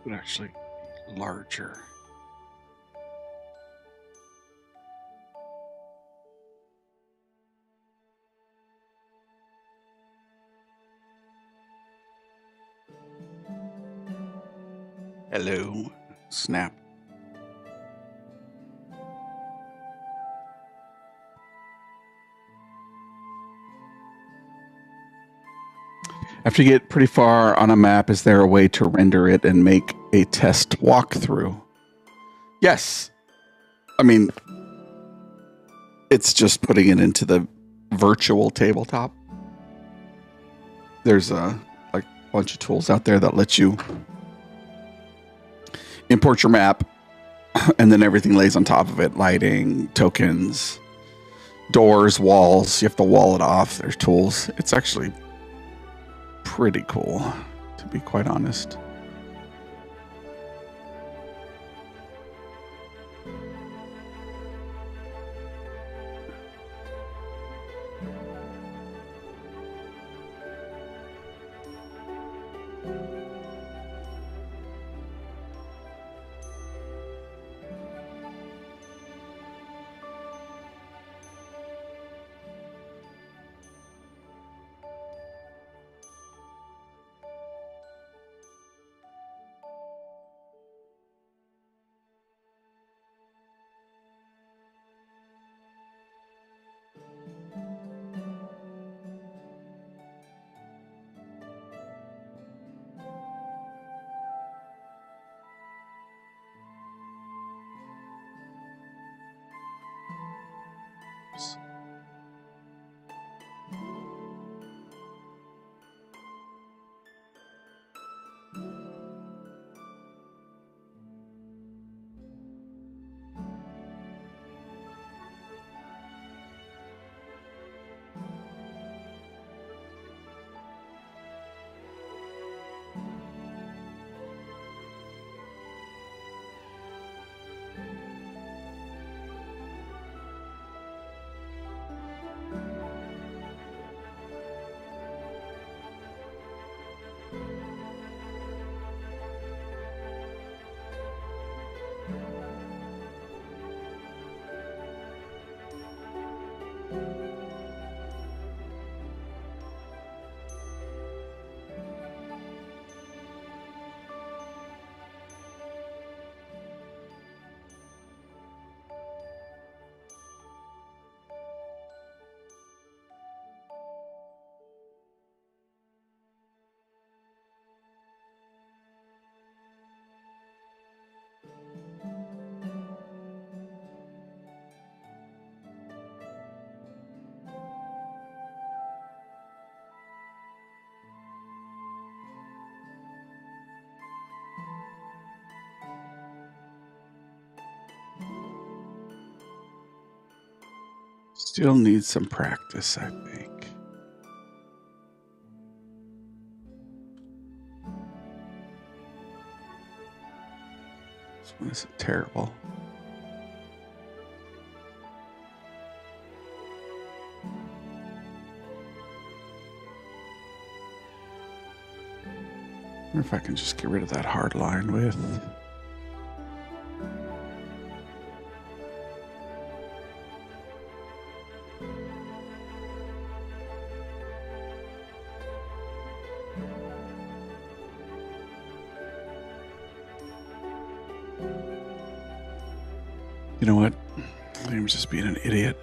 But actually larger. Hello. Snap. After you get pretty far on a map, is there a way to render it and make a test walkthrough? Yes. I mean, it's just putting it into the virtual tabletop. There's a bunch of tools out there that let you import your map, and then everything lays on top of it. Lighting, tokens, doors, walls. You have to wall it off. There's tools. It's actually pretty cool, to be quite honest. Still needs some practice, I think. This one is terrible. I wonder if I can just get rid of that hard line with... You know what? I'm just being an idiot.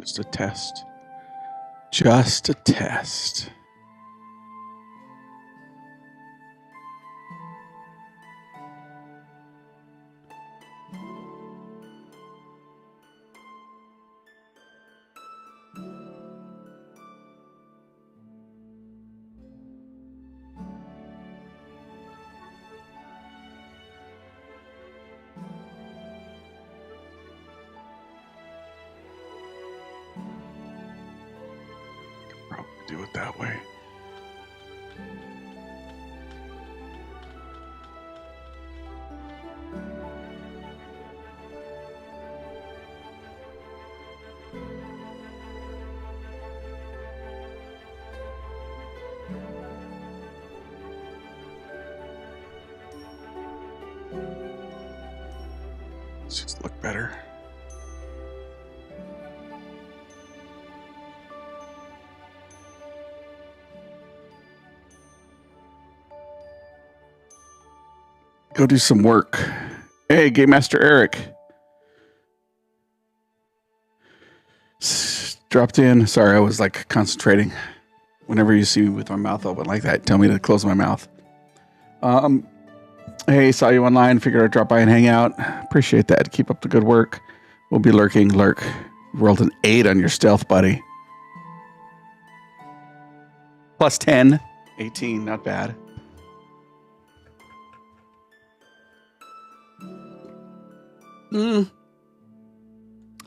Just a test. Just a test. Do it that way. Let's just look better. Go do some work. Hey, Game Master Eric. Dropped in. Sorry, I was like concentrating. Whenever you see me with my mouth open like that, tell me to close my mouth. Hey, saw you online. Figured I'd drop by and hang out. Appreciate that. Keep up the good work. We'll be lurking. Lurk. Rolled an 8 on your stealth, buddy. Plus 10. 18, not bad. I'm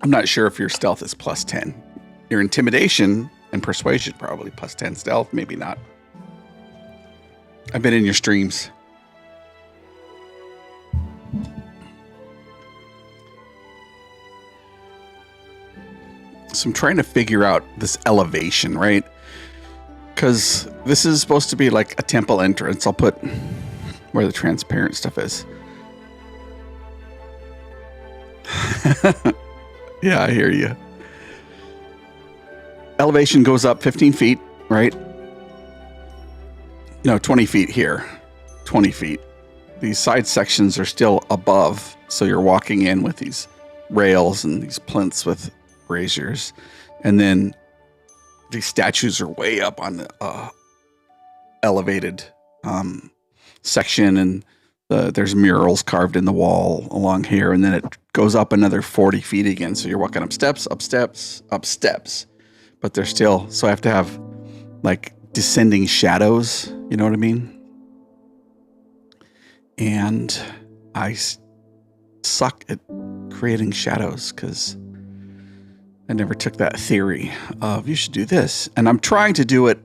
not sure if your stealth is plus 10. Your intimidation and persuasion probably plus 10. Stealth, maybe not. I've been in your streams. So I'm trying to figure out this elevation, right? Because this is supposed to be like a temple entrance. I'll put where the transparent stuff is. Yeah, I hear you. Elevation goes up 15 feet, right? No, 20 feet here. 20 feet. these side sections are still above, so you're walking in with these rails and these plinths with braziers, and then these statues are way up on the elevated section, and there's murals carved in the wall along here, and then it goes up another 40 feet again. So you're walking up steps, up steps, up steps, but they're still. So I have to have like descending shadows. You know what I mean? And I suck at creating shadows because I never took that theory of you should do this. And I'm trying to do it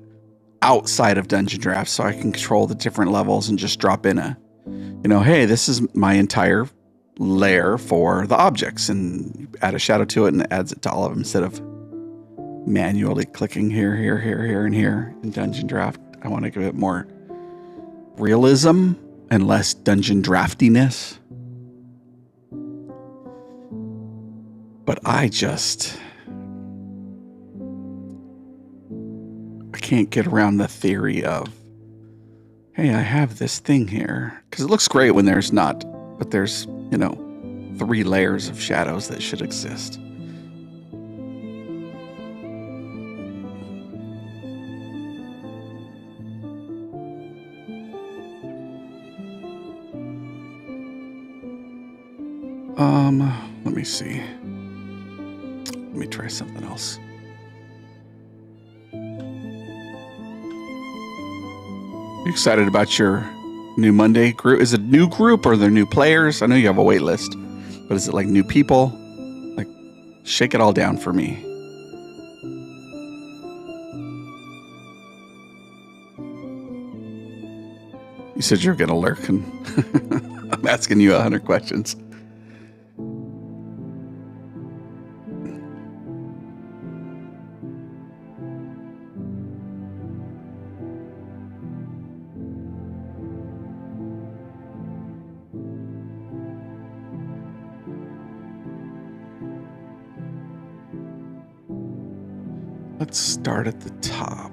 outside of Dungeon Draft so I can control the different levels and just drop in a, hey, this is my entire layer for the objects, and you add a shadow to it and it adds it to all of them instead of manually clicking here, and here in Dungeon Draft. I want to give it more realism and less dungeon draftiness. But I can't get around the theory of, hey, I have this thing here. Because it looks great when there's not, but there's, 3 layers of shadows that should exist. Let me see. Let me try something else. You excited about your new Monday group? Is it a new group or they're new players? I know you have a wait list, but is it like new people? Like, shake it all down for me. You said you're gonna lurk, and I'm asking you 100 questions. Let's start at the top.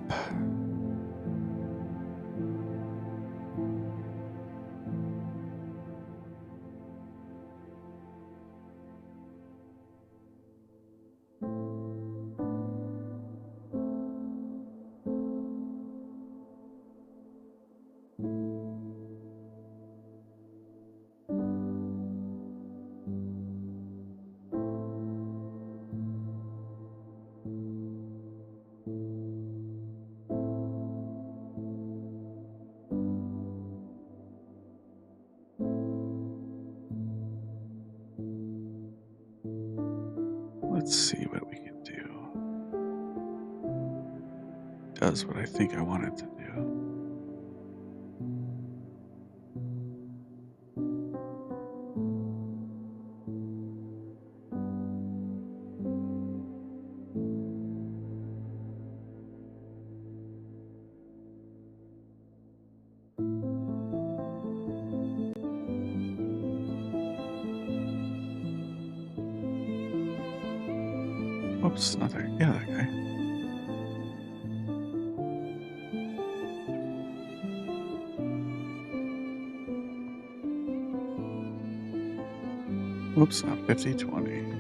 Let's see what we can do. Does what I think I want it to do. Oops, not there. Yeah, that guy. Whoops, not 50-20.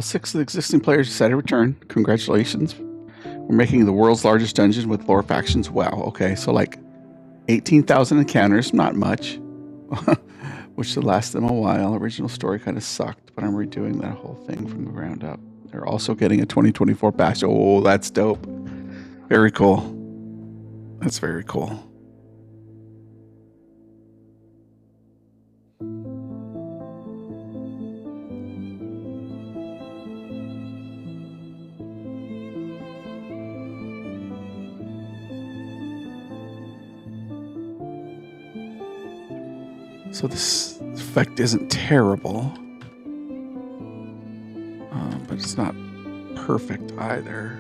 All 6 of the existing players decided to return. Congratulations. We're making the world's largest dungeon with lore factions. Wow, okay, so like 18,000 encounters, not much. Which should last them a while. Original story kind of sucked, but I'm redoing that whole thing from the ground up. They're also getting a 2024 patch. Oh, that's dope. Very cool. That's very cool. So this effect isn't terrible, but it's not perfect either.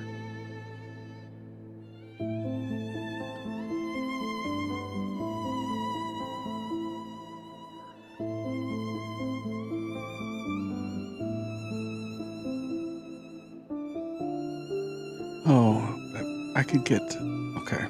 Oh, I could get, okay.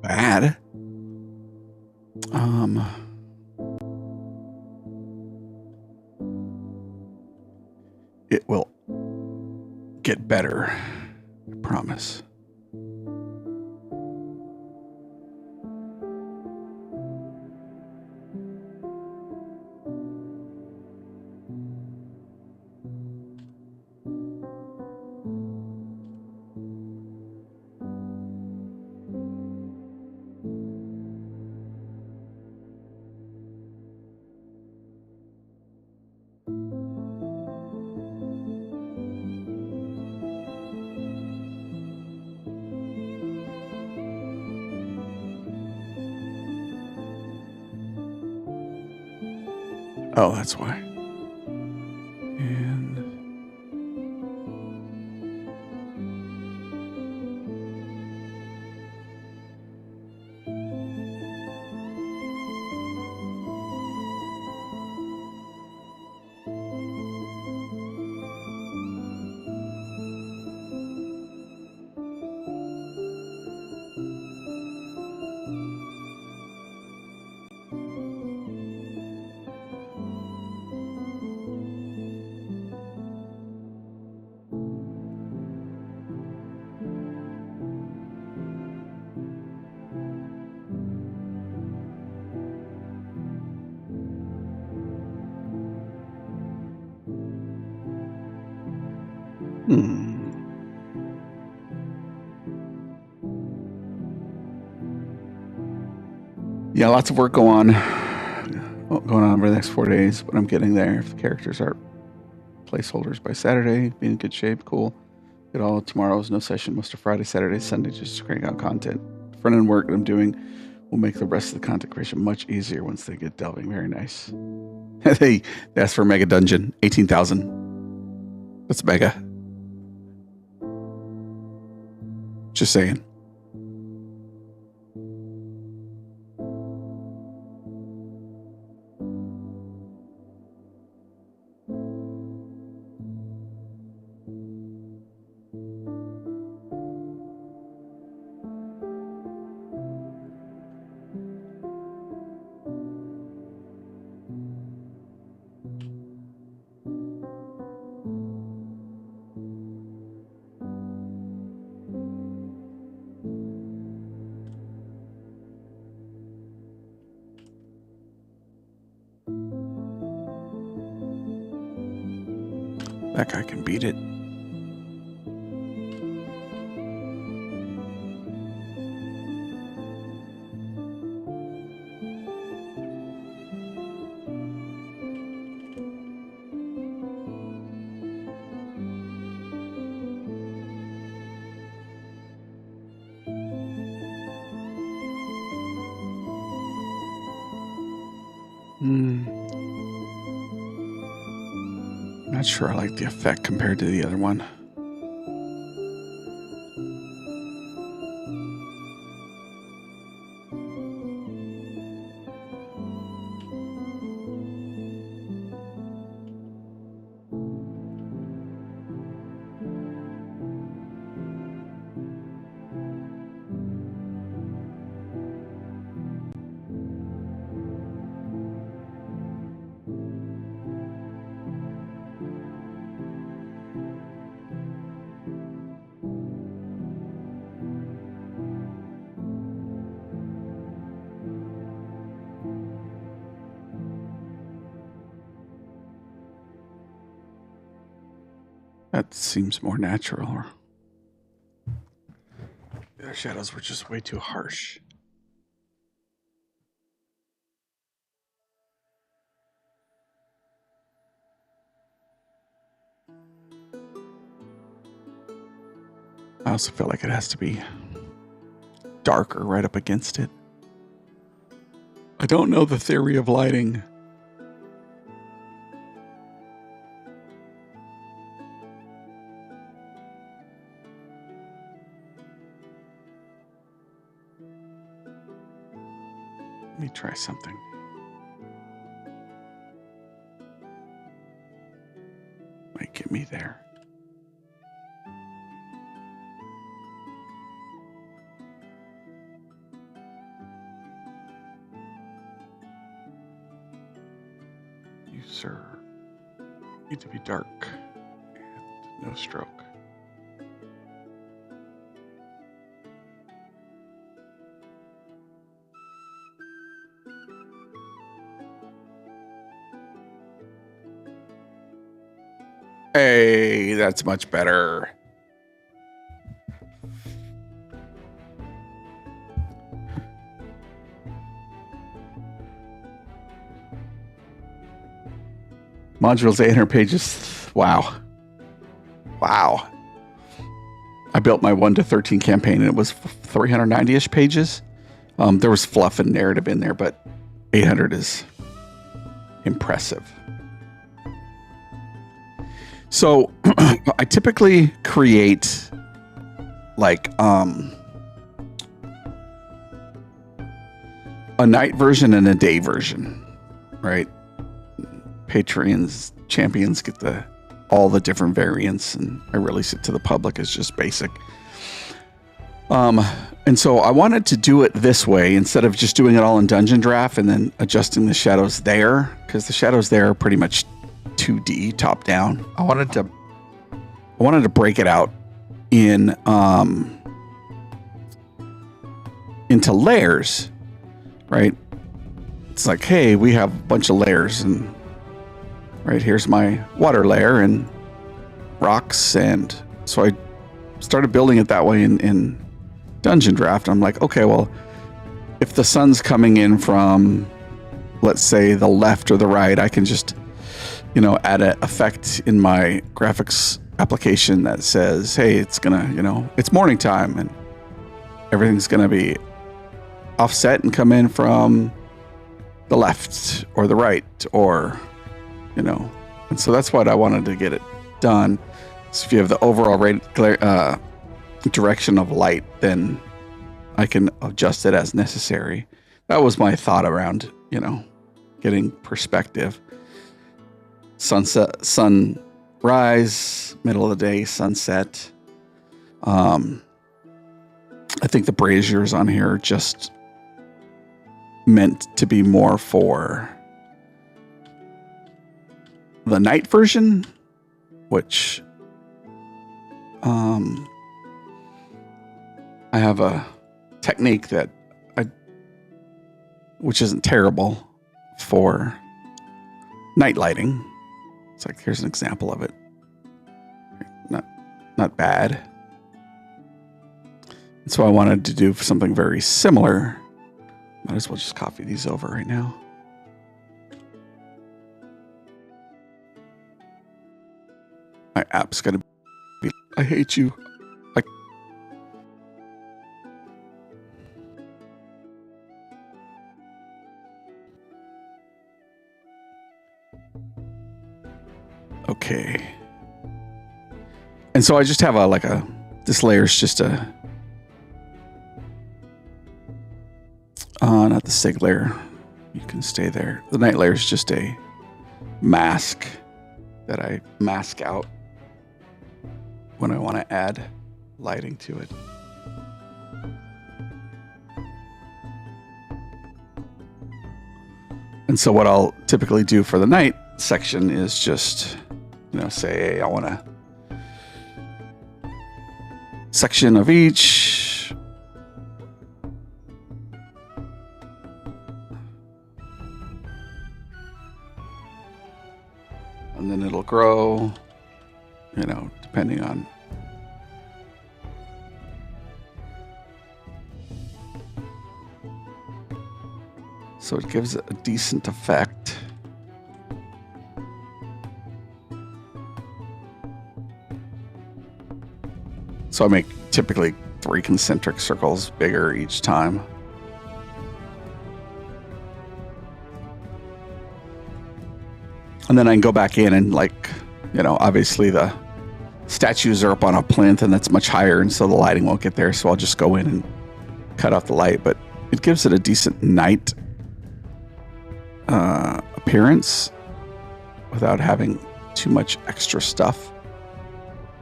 Bad. It will get better, I promise. Oh, that's why. And yeah, lots of work going on over the next 4 days, but I'm getting there. If the characters are placeholders by Saturday, be in good shape, cool. Get all tomorrow's no session, most of Friday, Saturday, Sunday, just crank out content. Front end work that I'm doing will make the rest of the content creation much easier once they get delving. Very nice. They asked for a mega dungeon, 18,000. That's mega. Just saying. That guy can beat it. Not sure I like the effect compared to the other one. That seems more natural. Their shadows were just way too harsh. I also feel like it has to be darker right up against it. I don't know the theory of lighting. Let me try something. Might get me there. You, sir, need to be dark and no stroke. Hey, that's much better. Modules 800 pages. Wow. Wow. I built my 1 to 13 campaign and it was 390-ish pages. There was fluff and narrative in there, but 800 is impressive. So I typically create like a night version and a day version, right? Patreons, champions get all the different variants, and I release it to the public as just basic. And so I wanted to do it this way instead of just doing it all in Dungeon Draft and then adjusting the shadows there, because the shadows there are pretty much 2D top down. I wanted to break it out in into layers, right? It's like, hey, we have a bunch of layers, and right here's my water layer and rocks, and so I started building it that way in Dungeon Draft. I'm like, okay, well, if the sun's coming in from, let's say, the left or the right, I can just, add an effect in my graphics application that says, hey, it's gonna, it's morning time and everything's gonna be offset and come in from the left or the right, or, and so that's what I wanted to get it done. So if you have the overall direction of light, then I can adjust it as necessary. That was my thought around, getting perspective. Sunset, sunrise, middle of the day, sunset. I think the braziers on here are just meant to be more for the night version, which I have a technique which isn't terrible for night lighting. It's like, here's an example of it. Not bad. And so I wanted to do something very similar. Might as well just copy these over right now. My app's gonna be, I hate you. Okay. And so I just have this layer is just not the sig layer. You can stay there. The night layer is just a mask that I mask out when I want to add lighting to it. And so what I'll typically do for the night section is just, say, hey, I want a section of each. And then it'll grow, depending on. So it gives it a decent effect. So I make typically 3 concentric circles bigger each time. And then I can go back in and obviously the statues are up on a plinth and that's much higher, and so the lighting won't get there. So I'll just go in and cut off the light, but it gives it a decent night appearance without having too much extra stuff.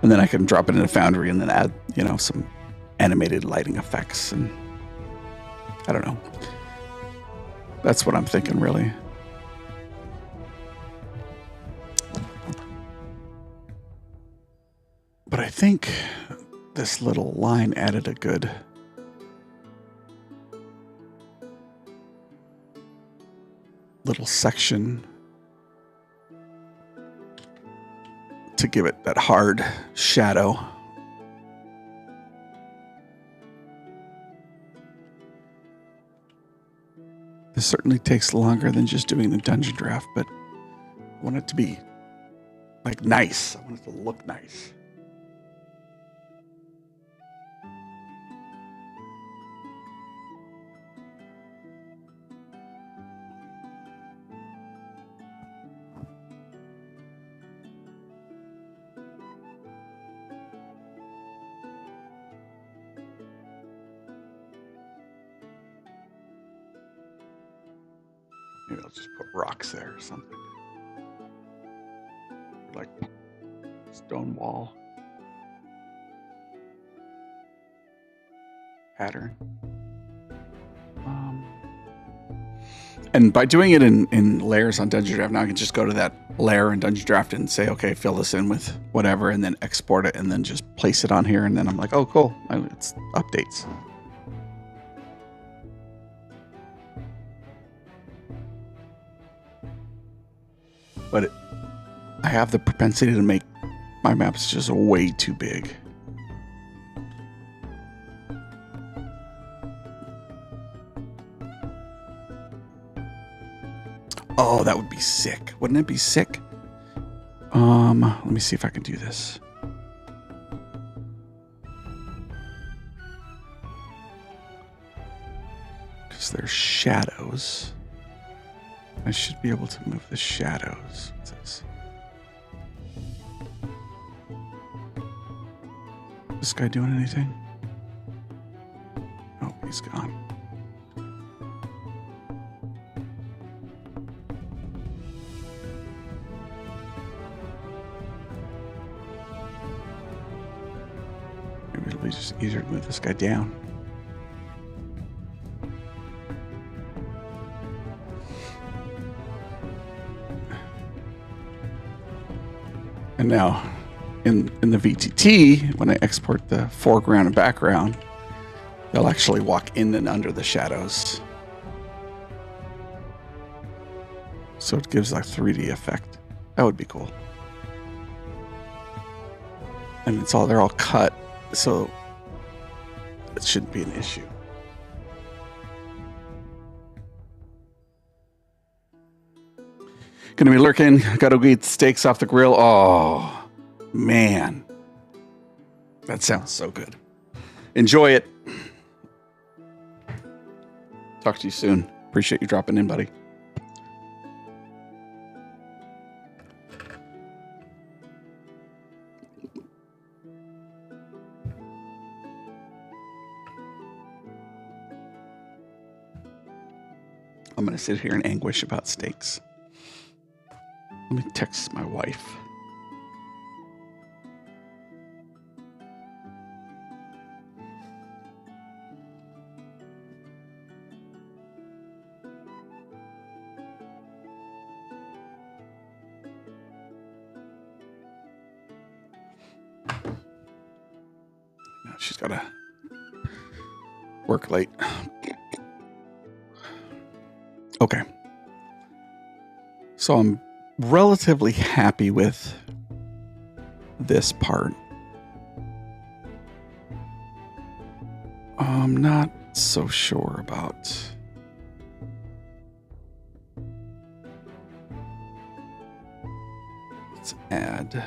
And then I can drop it in a Foundry and then add, some animated lighting effects. And I don't know. That's what I'm thinking, really. But I think this little line added a good little section to give it that hard shadow. This certainly takes longer than just doing the dungeon draft, but I want it to be nice. I want it to look nice. Maybe I'll just put rocks there or something. Like stone wall pattern. And by doing it in layers on Dungeon Draft, now I can just go to that layer in Dungeon Draft and say, okay, fill this in with whatever, and then export it, and then just place it on here. And then I'm like, oh, cool. It's updates. But I have the propensity to make my maps just way too big. Oh, that would be sick. Wouldn't it be sick? Let me see if I can do this. Because there's shadows. I should be able to move the shadows. What's this? Is this guy doing anything? Oh, he's gone. Maybe it'll be just easier to move this guy down. And now, in the VTT, when I export the foreground and background, they'll actually walk in and under the shadows. So it gives a 3D effect. That would be cool. And they're all cut, so it shouldn't be an issue. Gonna be lurking. Gotta eat steaks off the grill. Oh, man. That sounds so good. Enjoy it. Talk to you soon. Appreciate you dropping in, buddy. I'm going to sit here in anguish about steaks. Let me text my wife. She's got to work late. Okay. So I'm relatively happy with this part. I'm not so sure about... Let's add...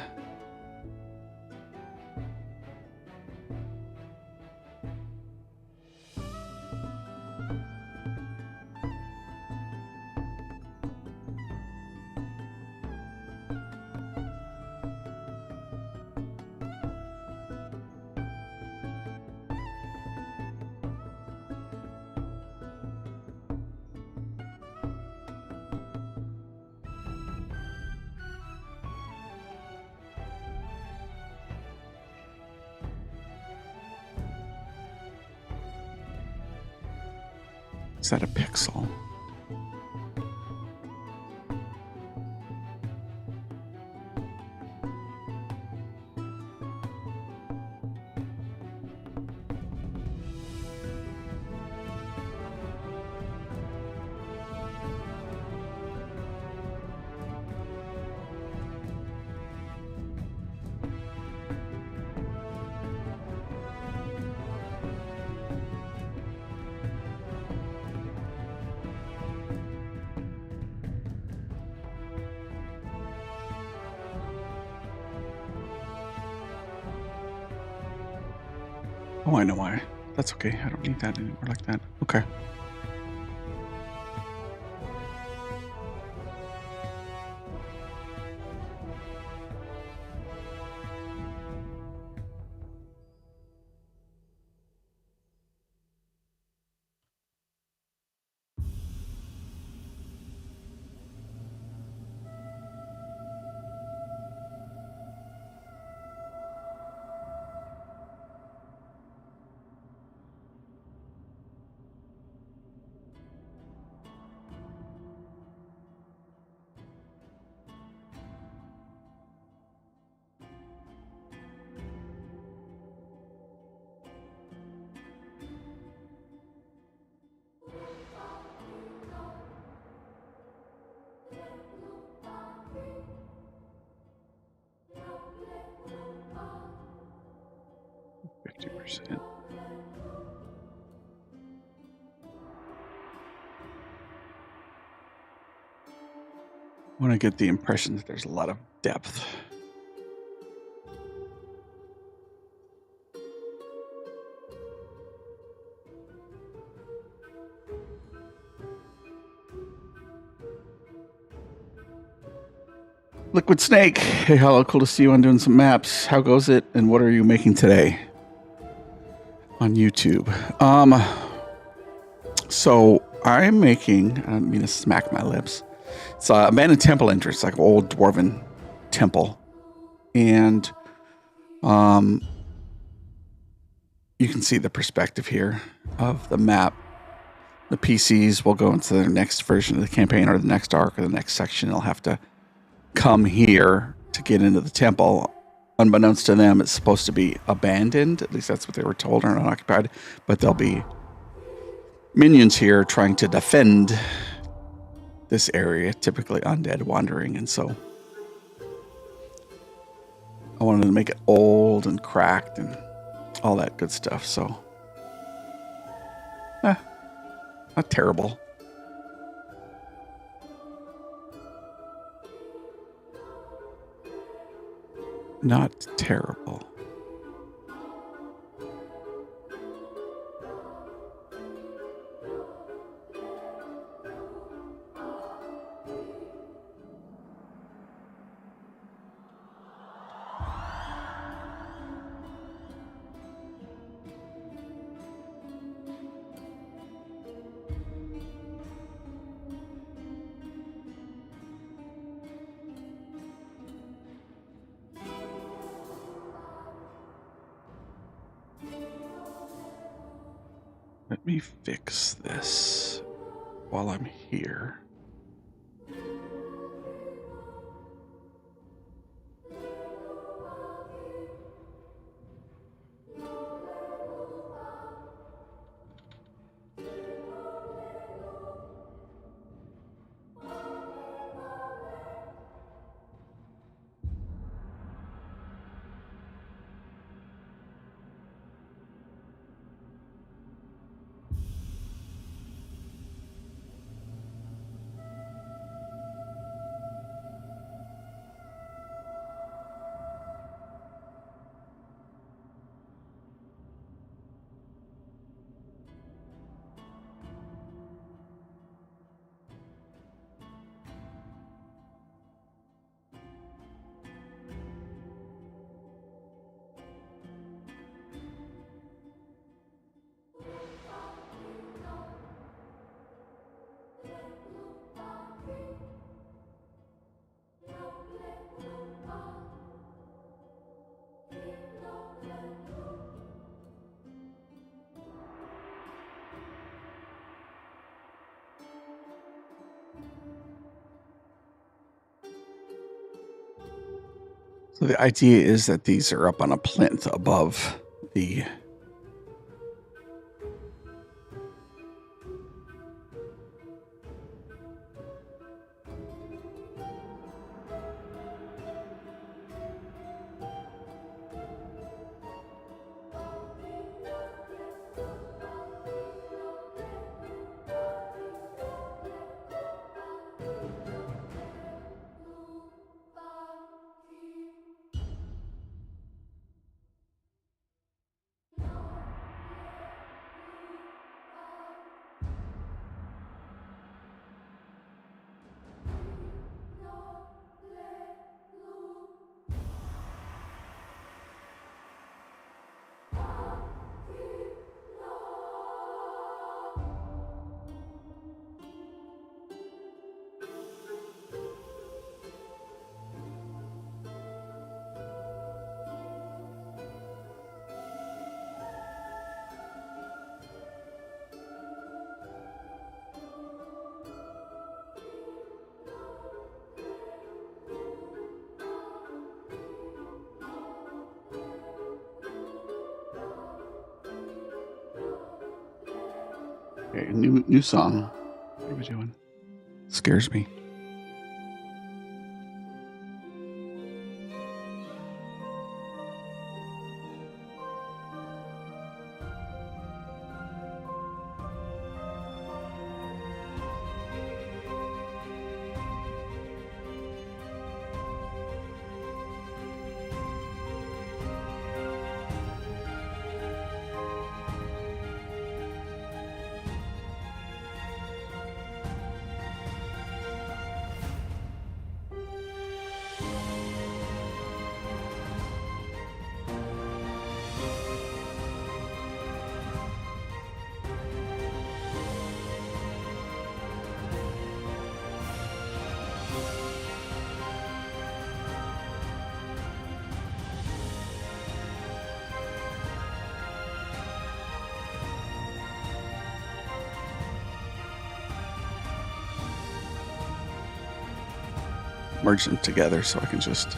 Is that a pixel? Oh, I know why. That's okay. I don't need that anymore like that. Okay. %. I want to get the impression that there's a lot of depth. Liquid Snake. Hey, hello. Cool to see you on doing some maps. How goes it? And what are you making today on YouTube? So I'm making, I don't mean to smack my lips. It's a abandoned temple entrance, like an old dwarven temple. And you can see the perspective here of the map. The PCs will go into the next version of the campaign or the next arc or the next section. They'll have to come here to get into the temple. Unbeknownst to them, it's supposed to be abandoned. At least that's what they were told, or unoccupied. But there'll be minions here trying to defend this area, typically undead wandering. And so I wanted to make it old and cracked and all that good stuff. So, not terrible. Not terrible. me fix this while I'm here. So the idea is that these are up on a plinth above the okay, new song. What are we doing? Scares me. Merge them together so I can just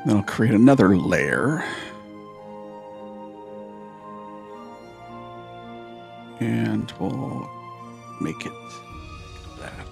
then I'll create another layer. And we'll make it that.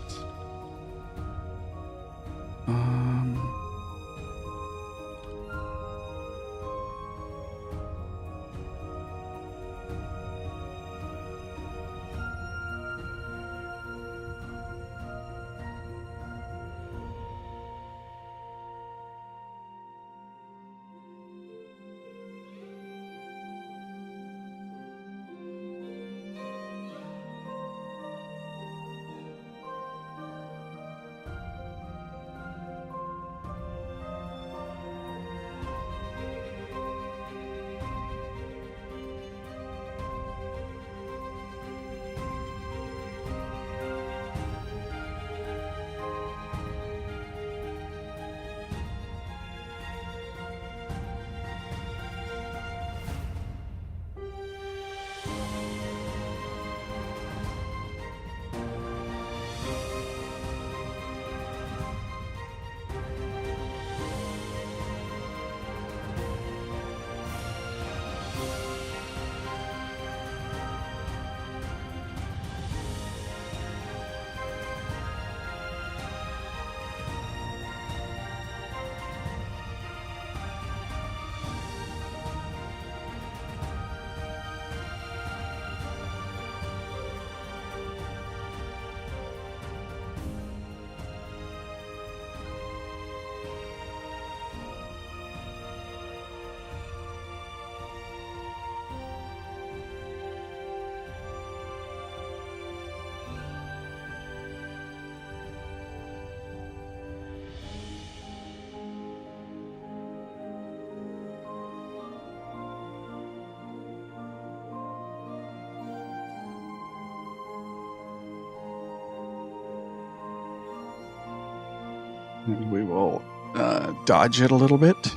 And we will dodge it a little bit.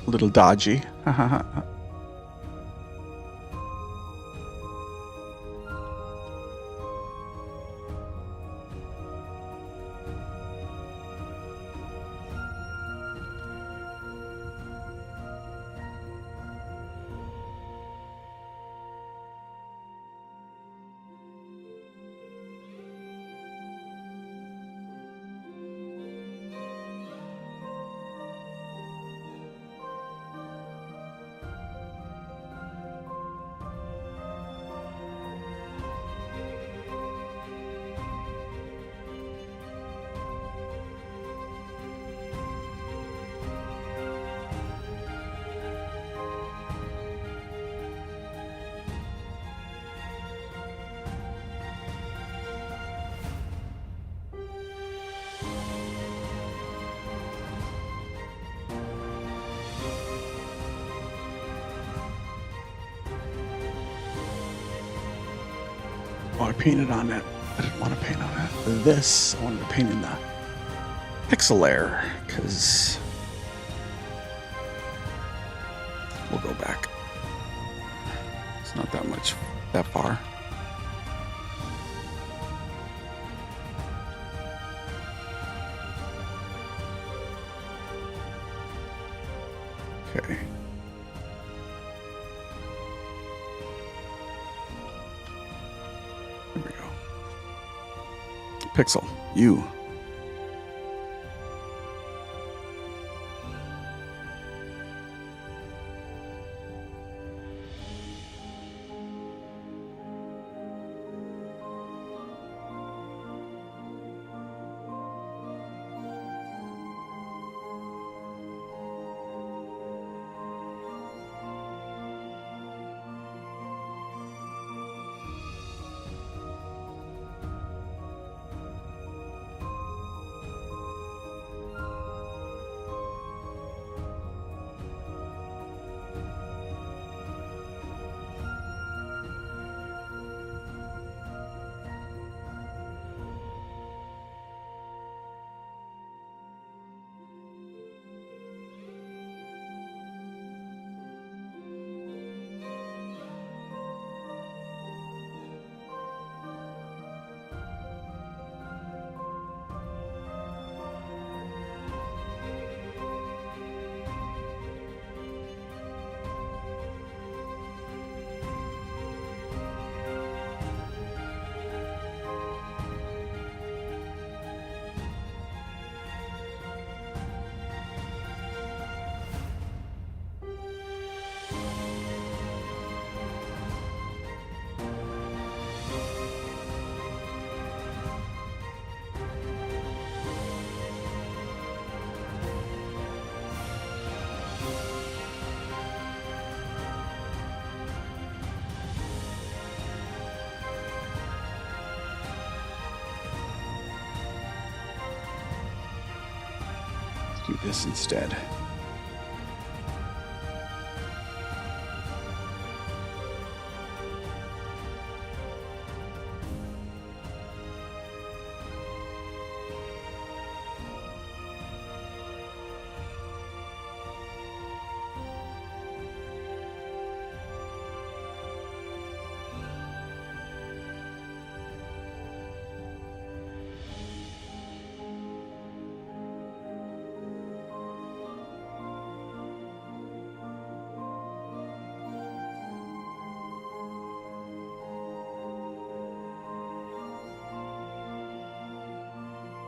A little dodgy. Oh, I painted on it. I didn't want to paint on it. This, I wanted to paint in the pixel layer, because we'll go back. It's not that much, that far. Okay. There we go. Pixel, you. Do this instead.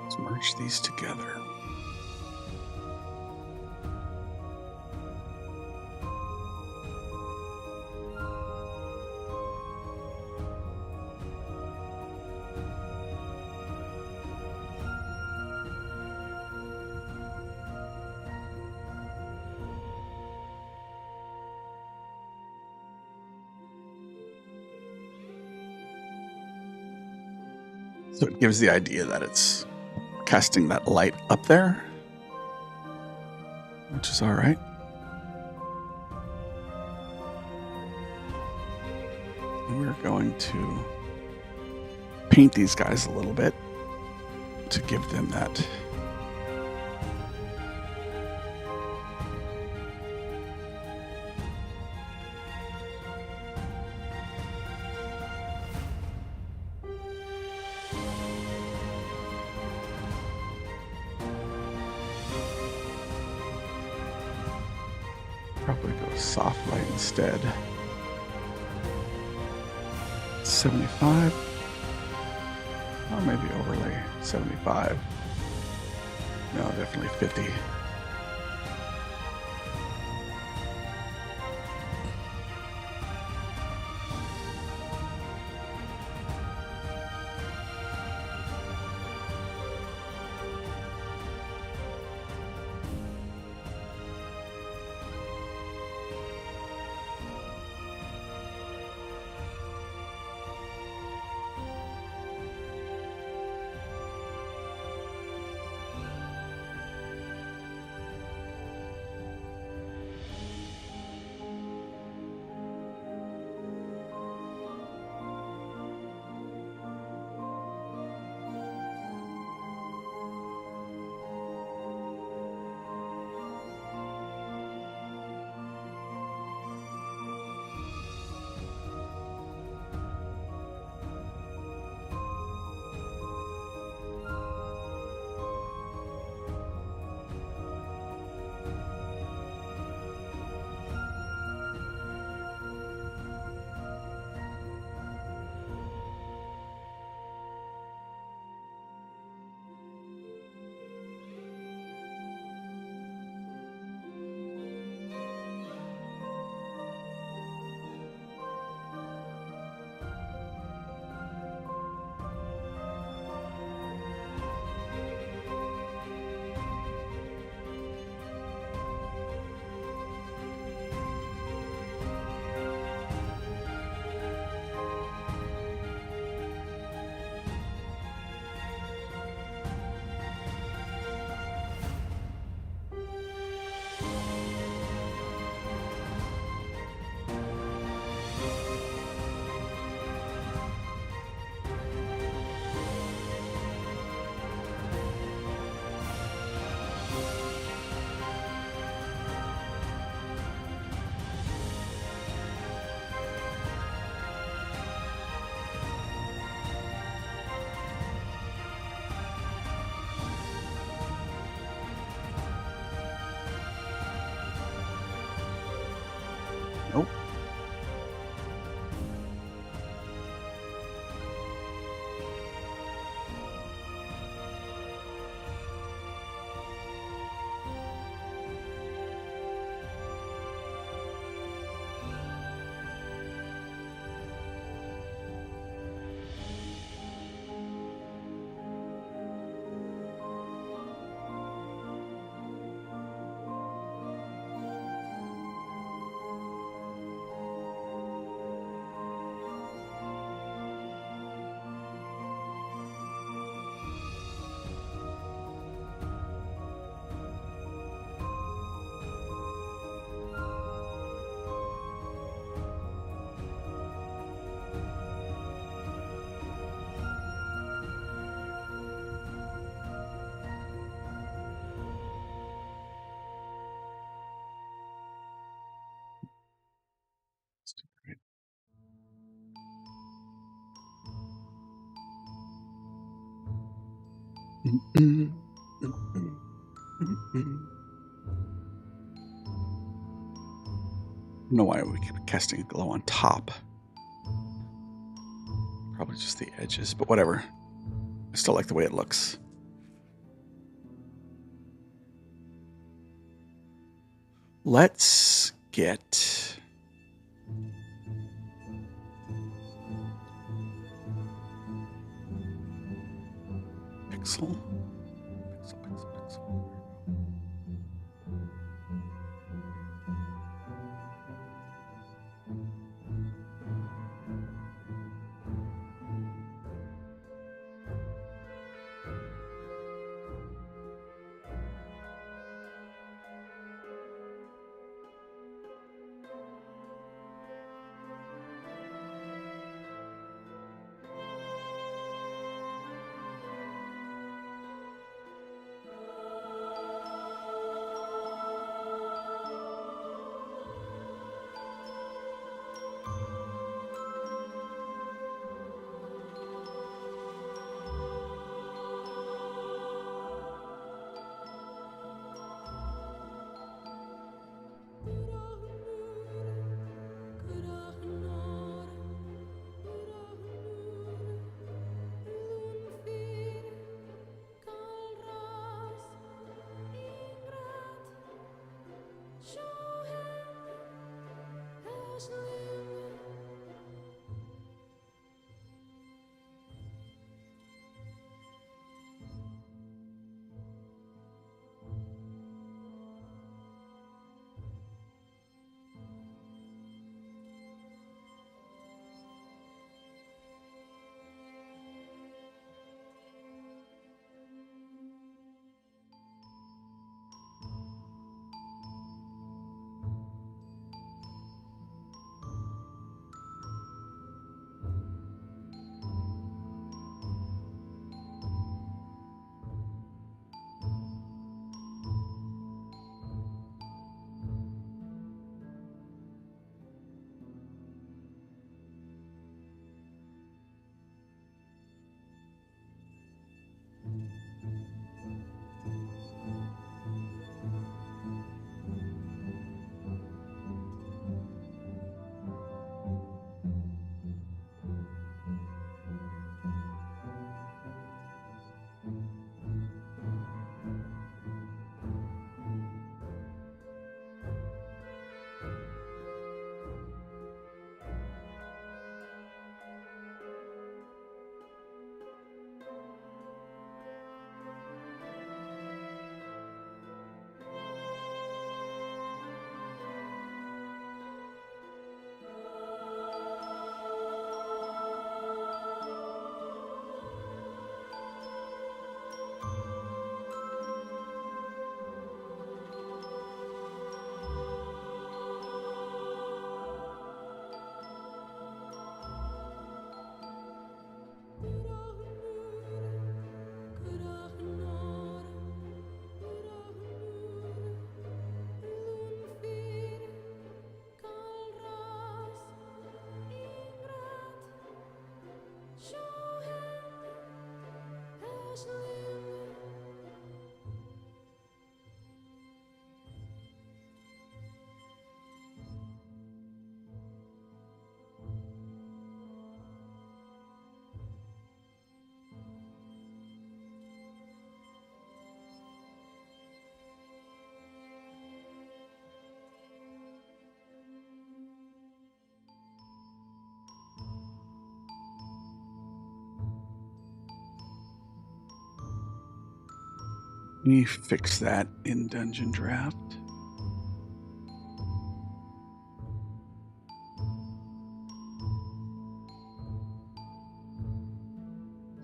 Let's merge these together. So it gives the idea that it's casting that light up there, which is all right. And we're going to paint these guys a little bit to give them that Probably go soft light instead. 75. Oh, maybe overlay 75. No, definitely 50. Nope. I don't know why we keep casting a glow on top. Probably just the edges, but whatever. I still like the way it looks. Let's get pixel. Let me fix that in Dungeon Draft.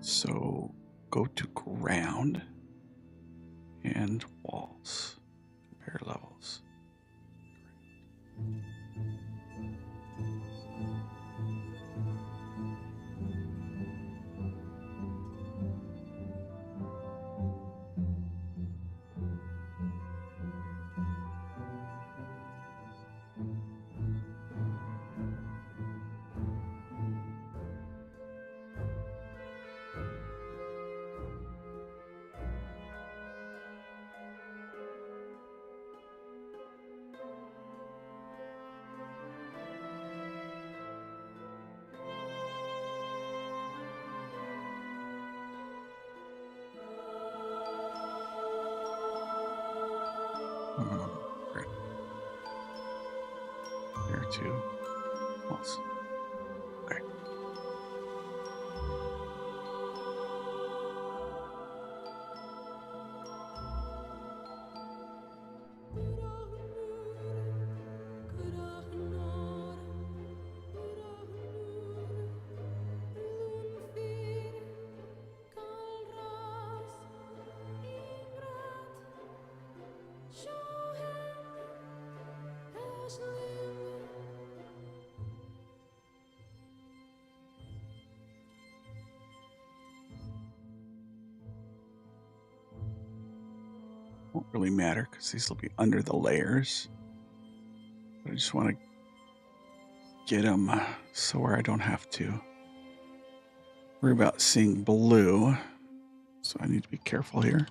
So go to ground and walls. Compare levels. Great. There too. Walls. Okay. Won't really matter because these will be under the layers. But I just want to get them so where I don't have to worry about seeing blue. So I need to be careful here.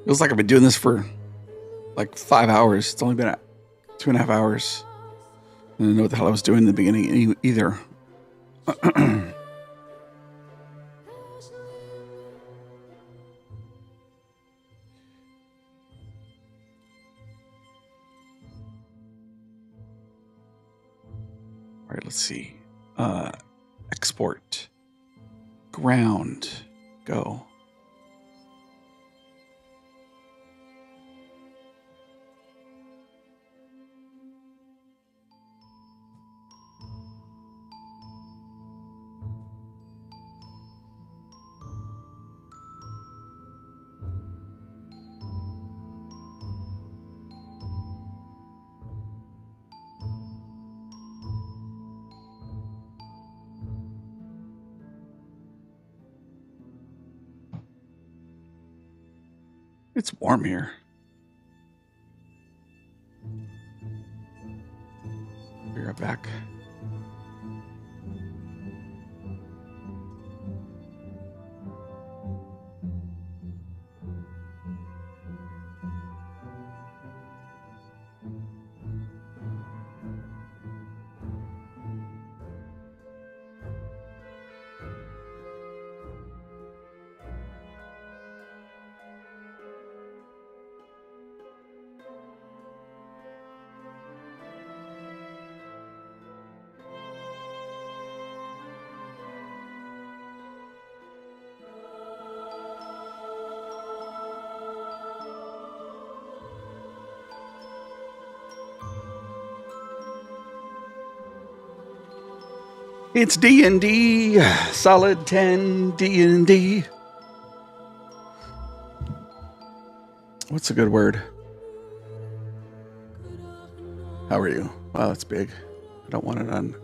Feels like I've been doing this for like 5 hours. It's only been 2.5 hours. I didn't know what the hell I was doing in the beginning either. All right, let's see. Export. Ground. Go. It's warm here. Be right back. It's D&D, solid 10 D&D. What's a good word? How are you? Wow, that's big. I don't want it on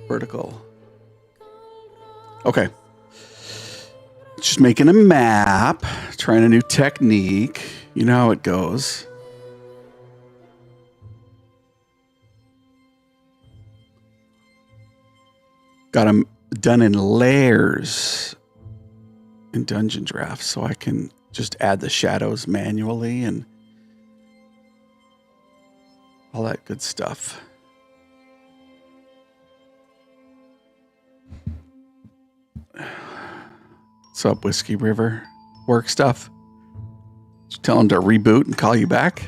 vertical. Okay. Just making a map, trying a new technique. You know how it goes. Got them done in layers in Dungeon Draft, so I can just add the shadows manually and all that good stuff. What's up, Whiskey River? Work stuff? Did you tell him to reboot and call you back?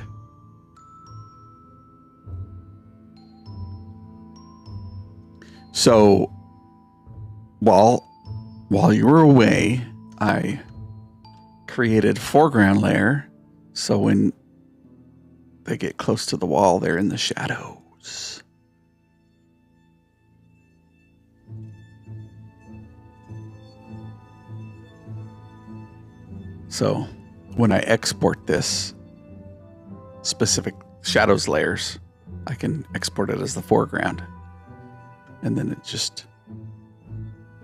So while you were away, I created foreground layer, so when they get close to the wall, they're in the shadows. So when I export this specific shadows layers, I can export it as the foreground. And then it just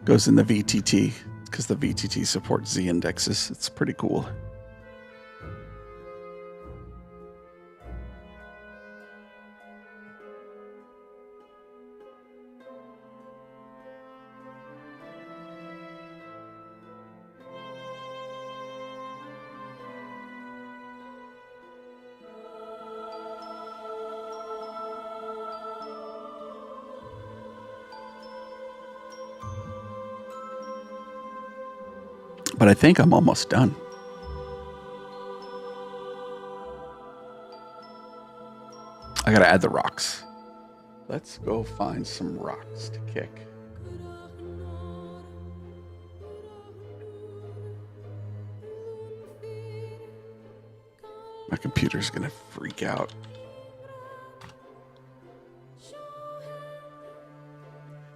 goes in the VTT because the VTT supports Z indexes. It's pretty cool. But I think I'm almost done. I gotta add the rocks. Let's go find some rocks to kick. My computer's gonna freak out.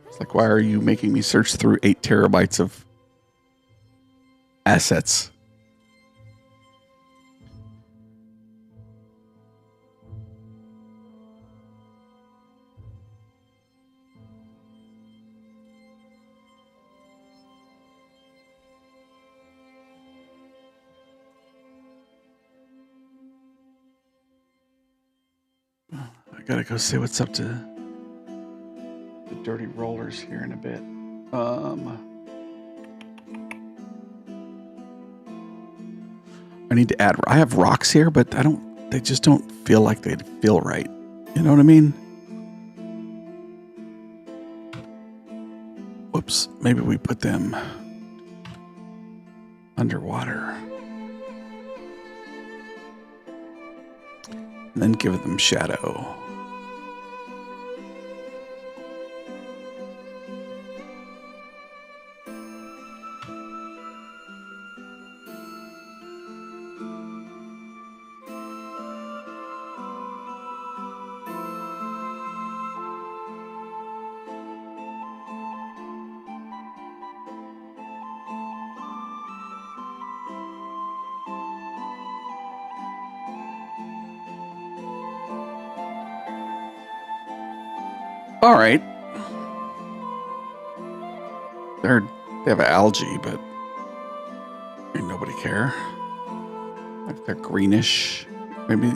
It's like, why are you making me search through 8 terabytes of assets? I gotta go see what's up to the dirty rollers here in a bit. I need to add. I have rocks here, but they just don't feel like they feel right. You know what I mean? Whoops. Maybe we put them underwater. And then give them shadow. All right. They have algae, but Ain't nobody care. Like they're greenish. Maybe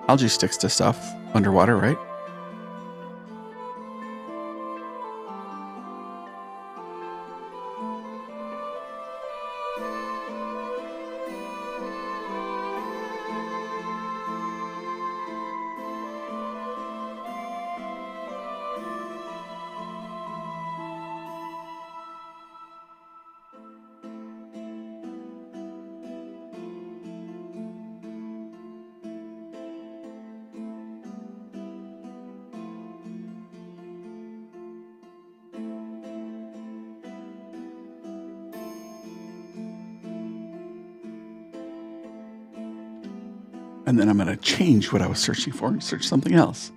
algae sticks to stuff underwater, right? And then I'm going to change what I was searching for and search something else.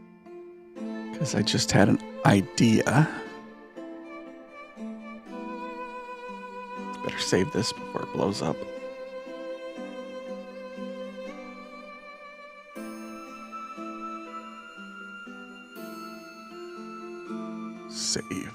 Because I just had an idea. Better save this before it blows up. Save.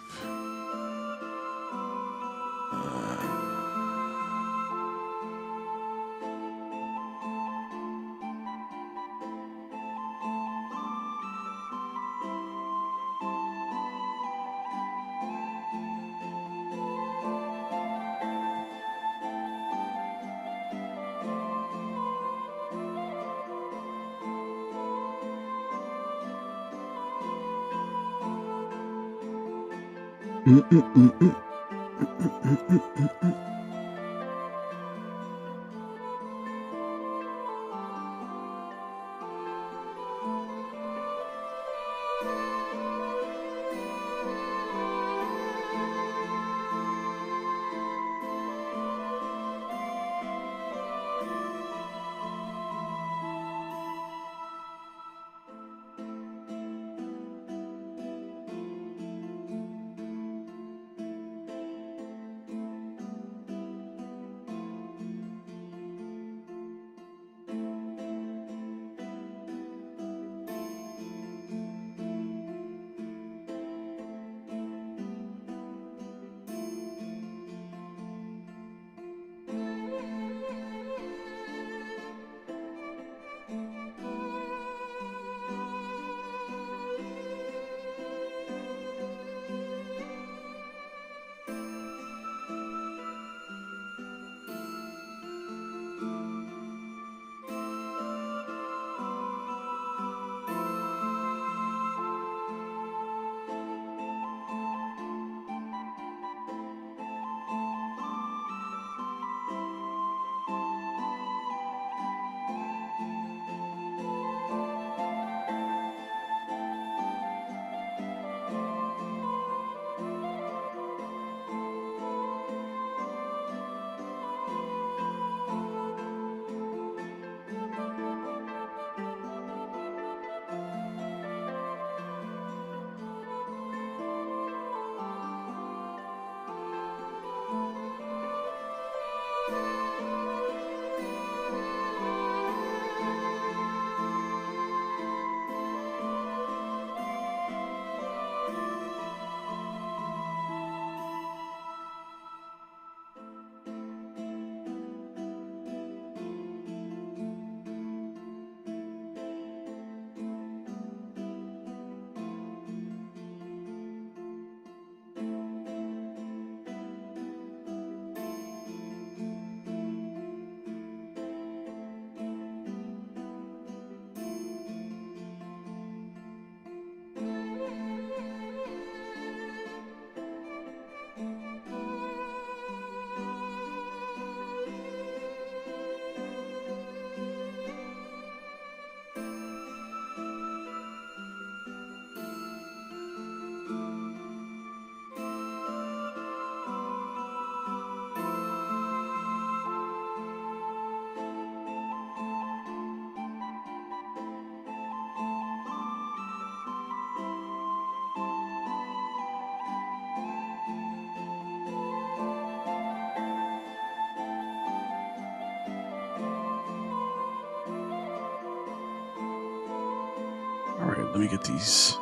All right, let me get these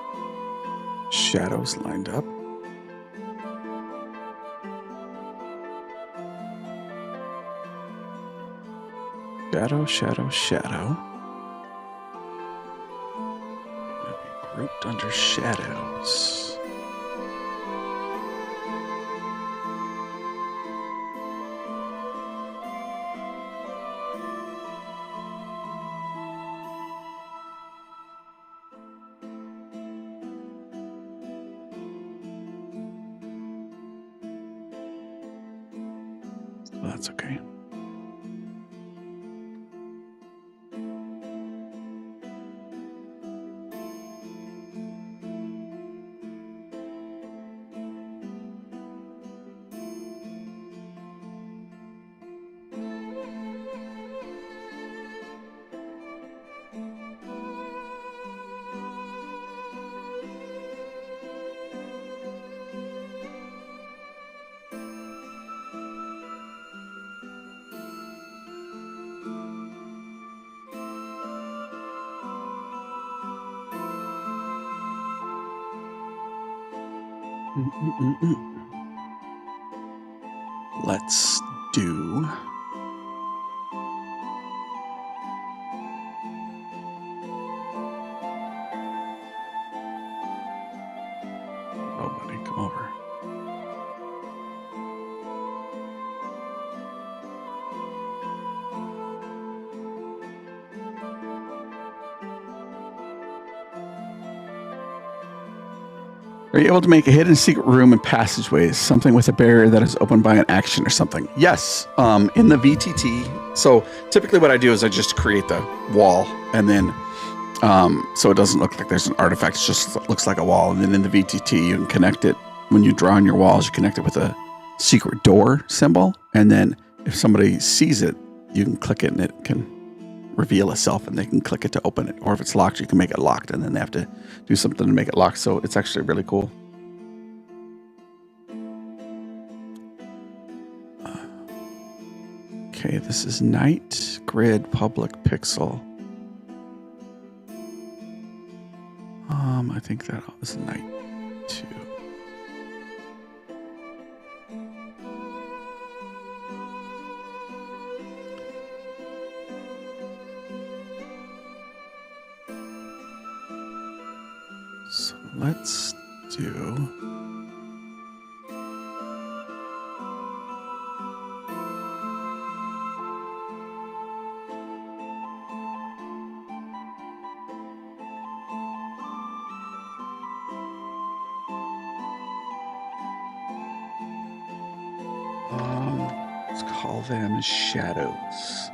shadows lined up. Shadow, shadow, shadow. Gonna be grouped under shadows. Well, that's okay. Let's do oh buddy, come over. Are you able to make a hidden secret room and passageways, something with a barrier that is opened by an action or something? Yes, in the VTT. So typically what I do is I just create the wall and then so it doesn't look like there's an artifact, it just looks like a wall. And then in the VTT, you can connect it. When you draw on your walls, you connect it with a secret door symbol. And then if somebody sees it, you can click it and it can reveal itself and they can click it to open it. Or if it's locked, you can make it locked and then they have to do something to make it locked. So it's actually really cool. Okay, this is Night Grid Public Pixel. I think that was Night 2. So let's do let's call them shadows.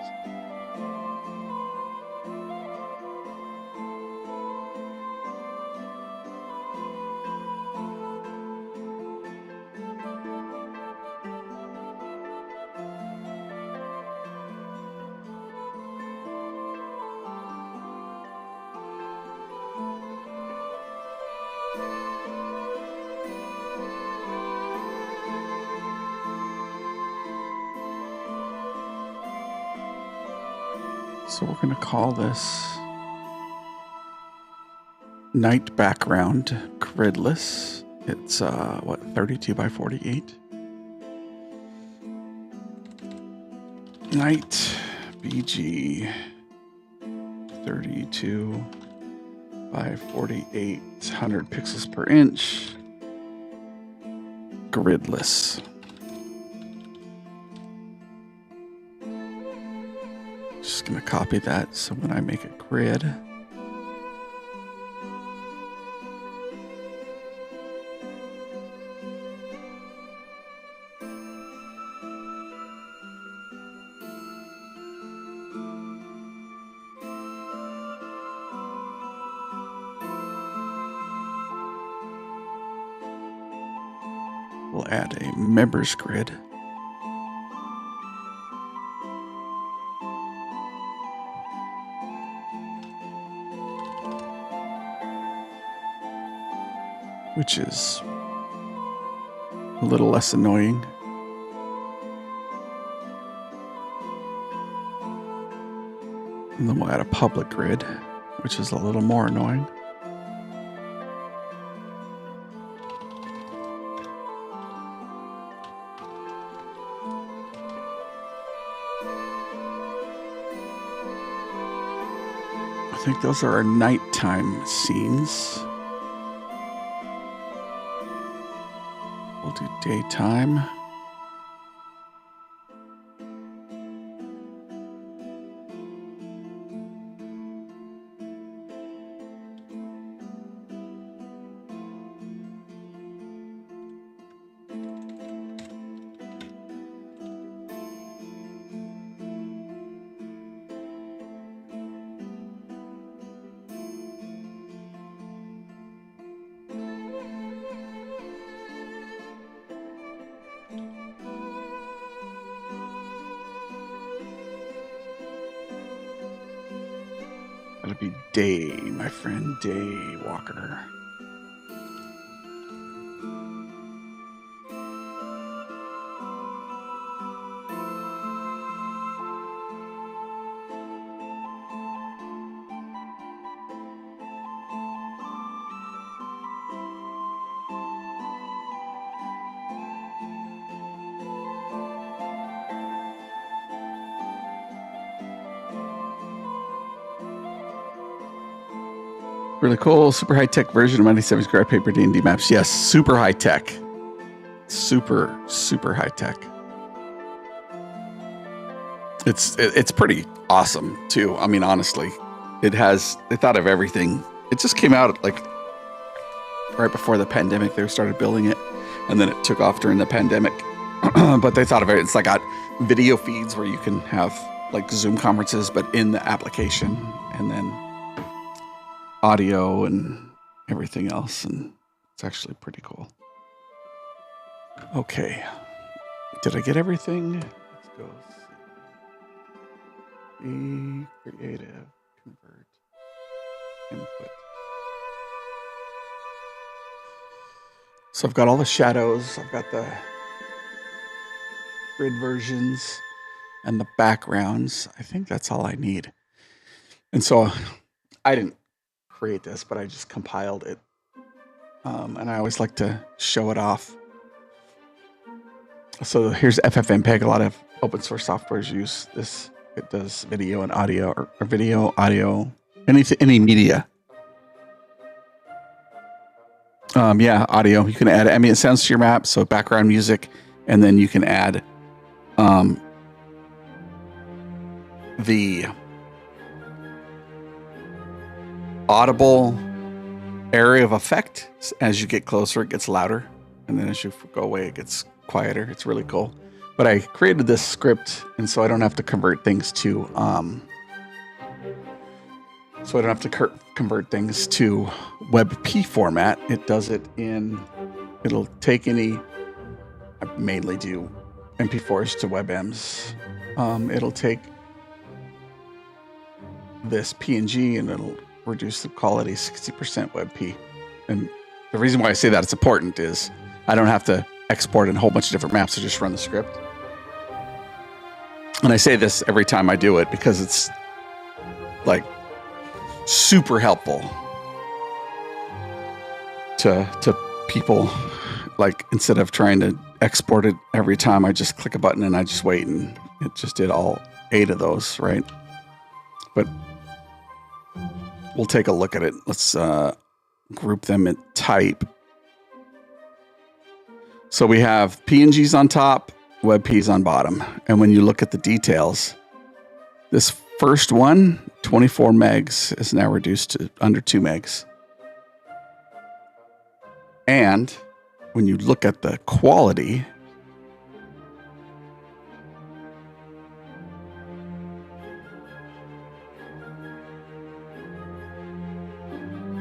So we're going to call this Night Background Gridless. It's, 32 by 48? Night BG 32 by 48, 100 pixels per inch, gridless. Just going to copy that so when I make a grid, we'll add a members grid. Which is a little less annoying. And then we'll add a public grid, which is a little more annoying. think those are our nighttime scenes. We'll do daytime. That'll be Day, my friend, Day Walker. Really cool, super high-tech version of 97's graph paper D&D maps. Yes, super high-tech. Super high-tech. It's pretty awesome, too. I mean, honestly. They thought of everything. It just came out, like, right before the pandemic. They started building it, and then it took off during the pandemic. But they thought of it. It's like got video feeds where you can have, like, Zoom conferences, but in the application, and then audio and everything else, and it's actually pretty cool. Okay, did I get everything? Let's go see. Be creative, convert, input. So I've got all the shadows, I've got the grid versions and the backgrounds. I think that's all I need. And so I didn't create this, but I just compiled it. And I always like to show it off. So here's FFmpeg. A lot of open source softwares use this. It does video and audio, or video, audio, any media. Yeah, audio. You can add ambient sounds to your map, so background music, and then you can add the audible area of effect. As you get closer, it gets louder, and then as you go away, it gets quieter. It's really cool. But I created this script, and so I don't have to convert things to convert things to WebP format. It does it in. It'll take any. I mainly do MP4s to WebMs. It'll take this PNG and it'll reduce the quality 60% WebP. And the reason why I say that it's important is I don't have to export in a whole bunch of different maps to just run the script. And I say this every time I do it because it's like super helpful to people. Like instead of trying to export it every time, I just click a button and I just wait, and it just did all 8 of those, right? But we'll take a look at it. Let's group them in type. So we have PNGs on top, WebPs on bottom. And when you look at the details, this first one, 24 megs, is now reduced to under 2 megs. And when you look at the quality,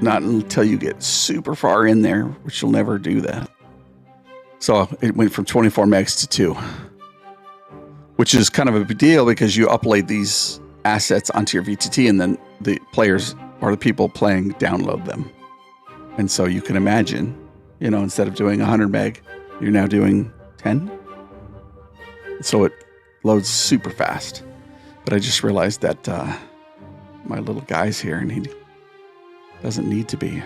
not until you get super far in there, which you'll never do that. So it went from 24 megs to 2, which is kind of a big deal because you upload these assets onto your VTT and then the players or the people playing download them. And so you can imagine, you know, instead of doing 100 meg, you're now doing 10. So it loads super fast. But I just realized that my little guy's here and he doesn't need to be.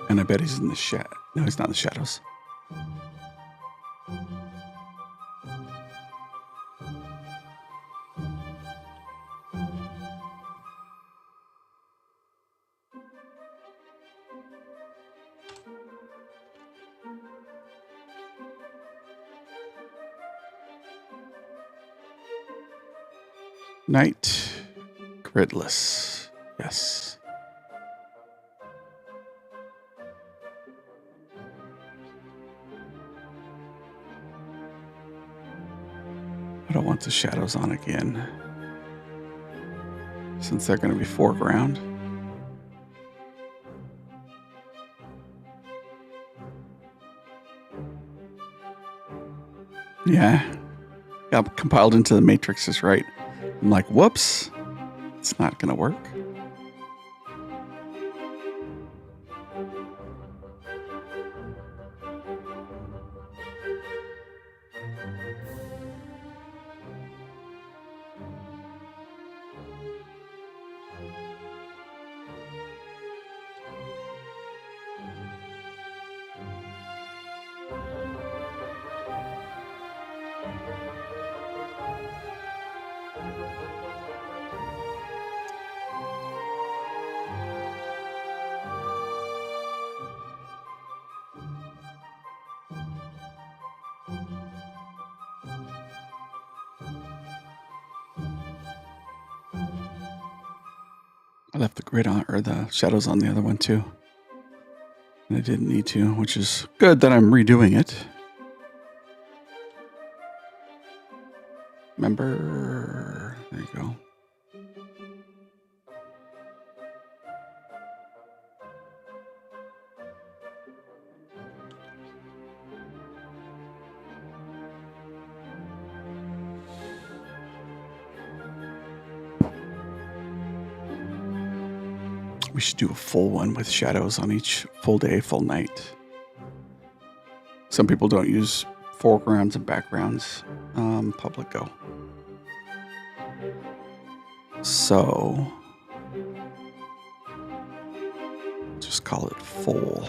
And I bet he's in the shadow. No, he's not in the shadows. Night. Gridless. Yes. I don't want the shadows on again, since they're going to be foreground. Yeah. Got compiled into the matrix is right. I'm like, whoops. It's not going to work. I left the grid on, or the shadows on the other one too. And I didn't need to, which is good that I'm redoing it. Remember, there you go. We should do a full one with shadows on each full day, full night. Some people don't use foregrounds and backgrounds. Public go. So just call it full.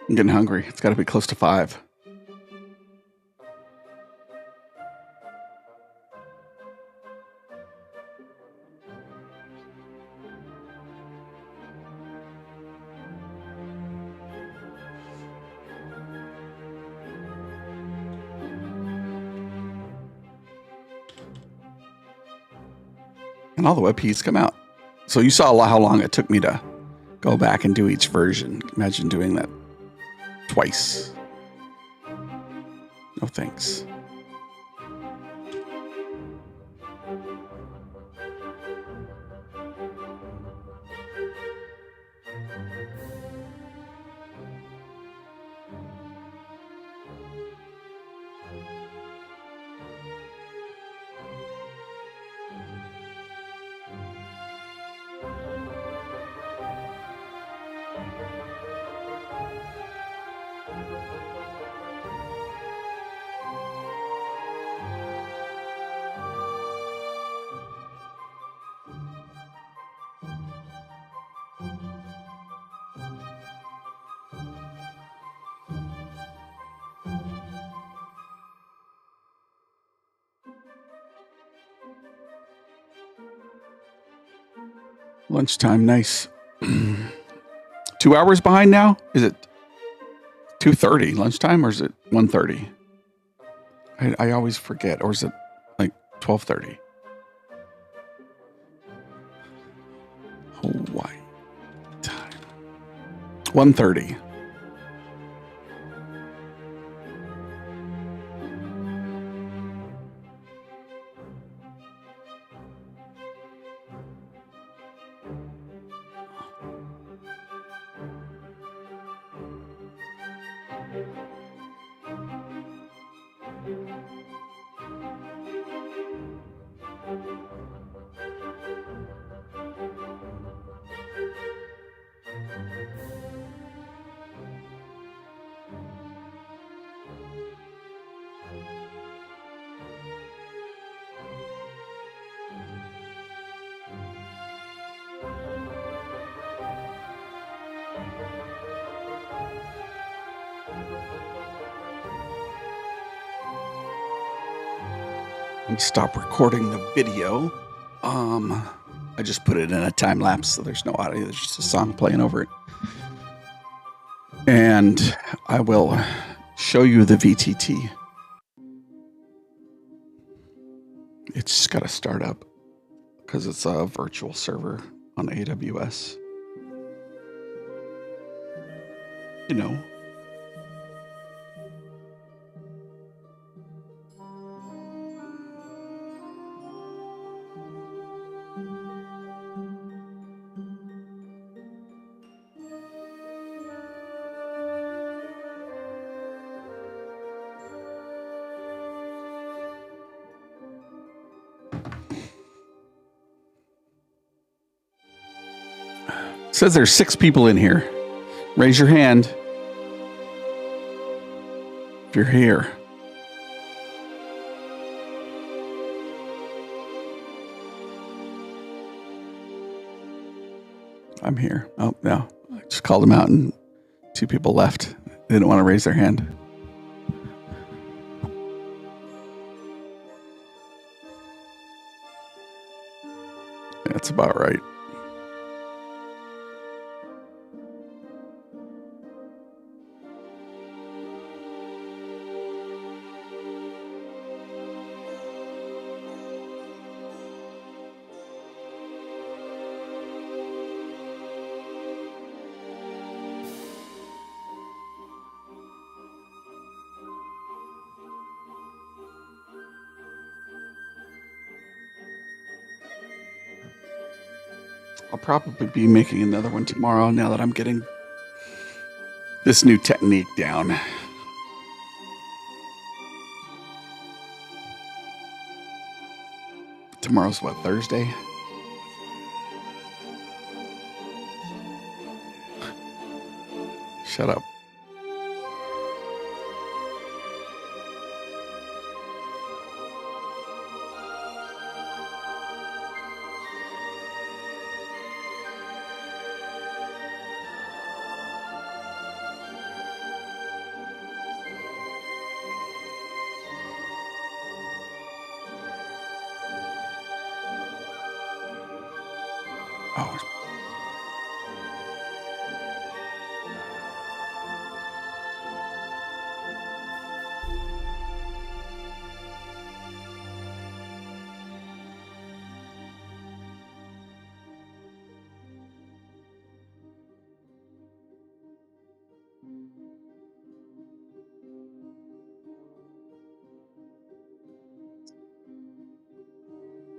I'm getting hungry. It's got to be close to 5. And all the WebPs come out. So you saw how long it took me to go back and do each version. Imagine doing that twice. No thanks. Lunchtime, nice. 2 hours behind now? Is it 2:30 lunchtime or is it 1:30? I always forget. Or is it like 12:30? Hawaii time. 1:30. And stop recording the video. I just put it in a time lapse, so there's no audio. There's just a song playing over it. And I will show you the VTT. It's just got to start up because it's a virtual server on AWS. You know. It says there's 6 people in here. Raise your hand if you're here. I'm here. Oh, no. I just called them out and 2 people left. They didn't want to raise their hand. That's about right. I'll probably be making another one tomorrow now that I'm getting this new technique down. Tomorrow's what, Thursday? Shut up. Oh.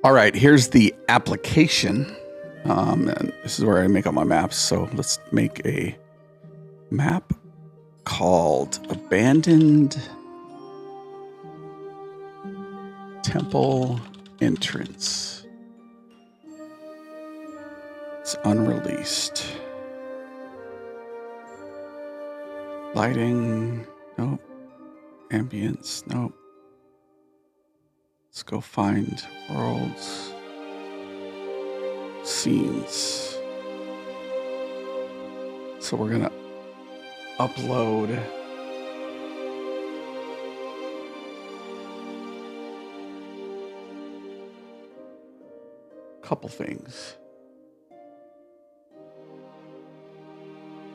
All right, here's the application. And this is where I make all my maps. So let's make a map called Abandoned Temple Entrance. It's unreleased. Lighting, nope. Ambience, nope. Let's go find worlds. Scenes. So we're gonna upload a couple things.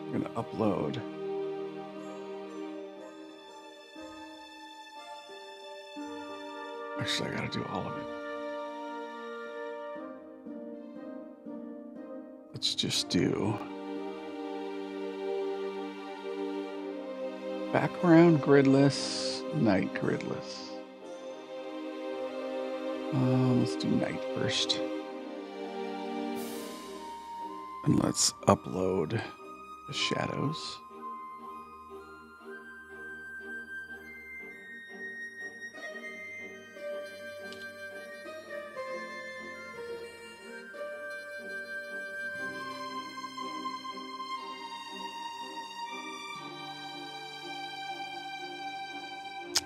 We're gonna upload actually I gotta do all of it. Let's just do background gridless, night gridless. Let's do night first. And let's upload the shadows.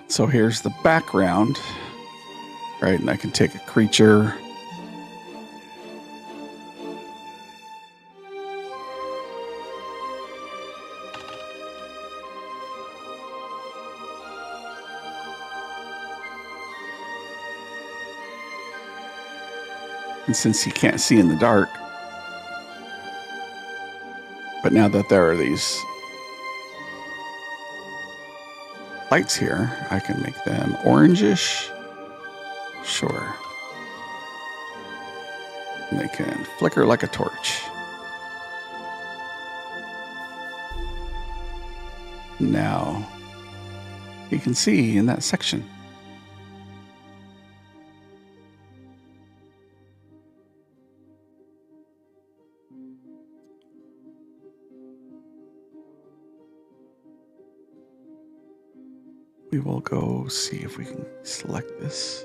So here's the background, right? And I can take a creature. And since you can't see in the dark, but now that there are these lights here, I can make them orangish. Sure. And they can flicker like a torch. Now you can see in that section. We will go see if we can select this.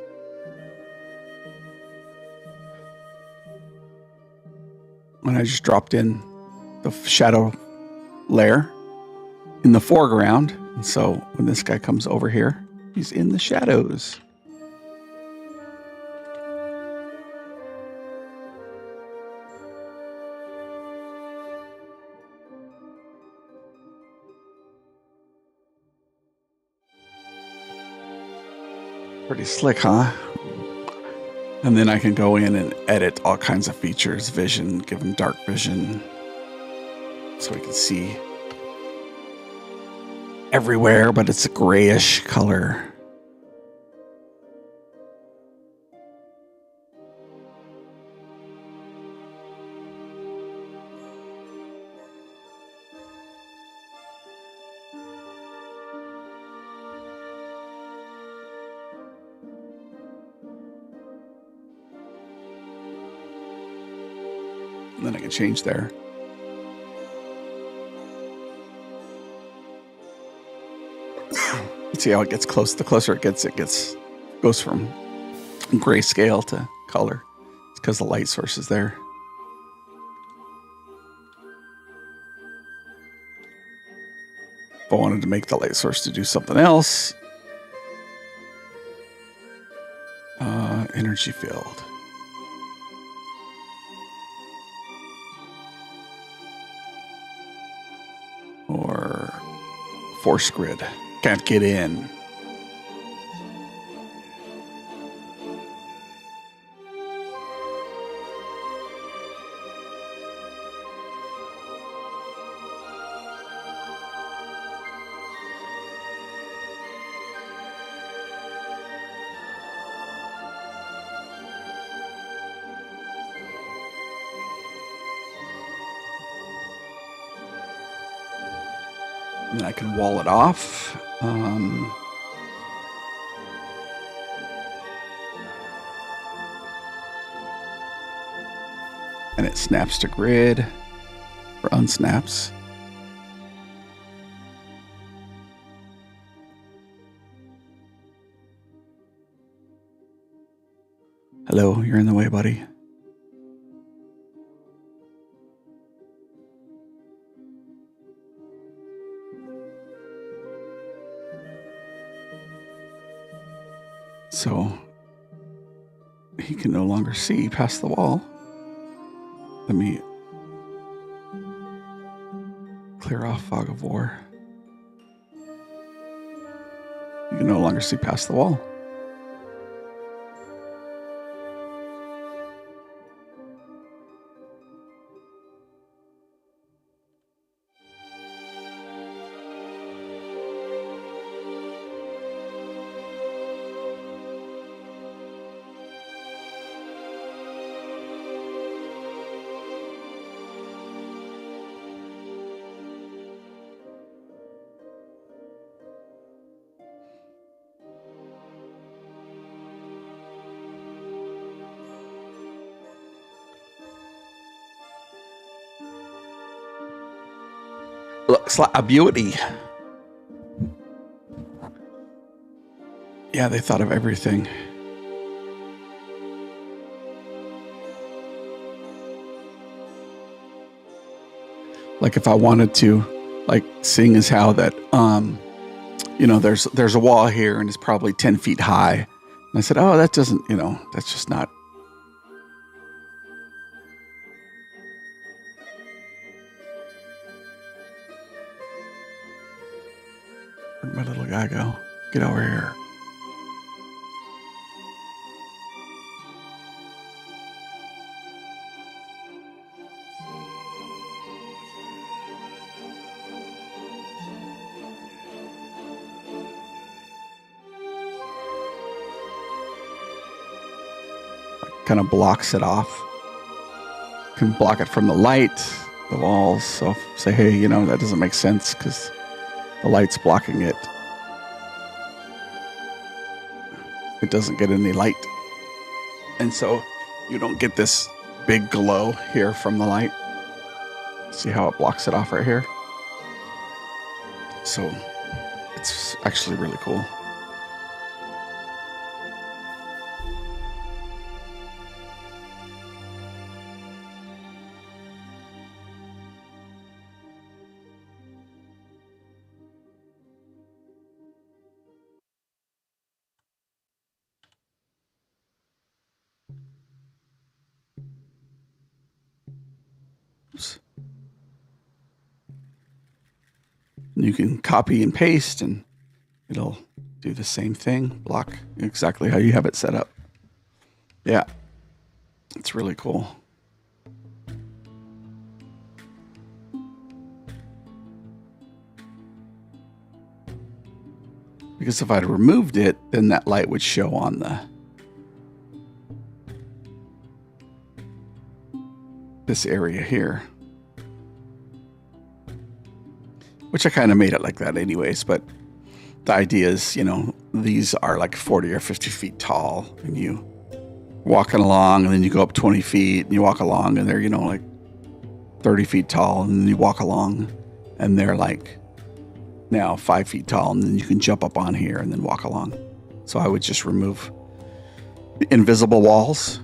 And I just dropped in the shadow layer in the foreground. And so when this guy comes over here, he's in the shadows. Pretty slick, huh? And then I can go in and edit all kinds of features, vision, give him dark vision, so we can see everywhere, but it's a grayish color. And then I can change there. See how it gets close. The closer it gets, goes from grayscale to color. It's because the light source is there. If I wanted to make the light source to do something else, energy field. Or force grid. Can't get in. And then I can wall it off. and it snaps to grid or unsnaps. Hello, you're in the way, buddy. So he can no longer see past the wall. Let me clear off Fog of War. You can no longer see past the wall. Looks like a beauty. Yeah, they thought of everything. Like if I wanted to, like seeing as how that, there's a wall here and it's probably 10 feet high. And I said, oh, that doesn't, that's just not. Where'd my little guy go? Get over here. Kind of blocks it off. Can block it from the light, the walls. So say, hey, that doesn't make sense because the light's blocking it. It doesn't get any light. And so you don't get this big glow here from the light. See how it blocks it off right here? So it's actually really cool. You can copy and paste and it'll do the same thing, block exactly how you have it set up. Yeah, it's really cool. Because if I'd removed it, then that light would show on this area here. Which I kind of made it like that anyways, but the idea is, these are like 40 or 50 feet tall, and you walking along, and then you go up 20 feet, and you walk along, and they're, like 30 feet tall, and then you walk along, and they're like now 5 feet tall, and then you can jump up on here and then walk along. So I would just remove the invisible walls.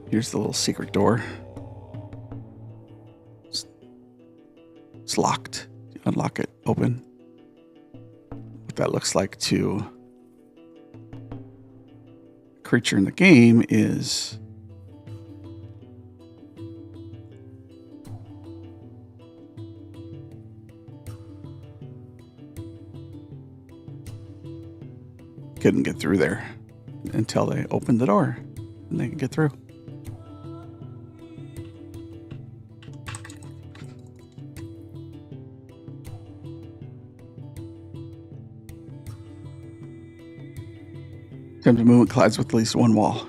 Here's the little secret door. It's locked. You unlock it, open. What that looks like to a creature in the game is couldn't get through there until they opened the door and they can get through. Time to movement collides with at least one wall.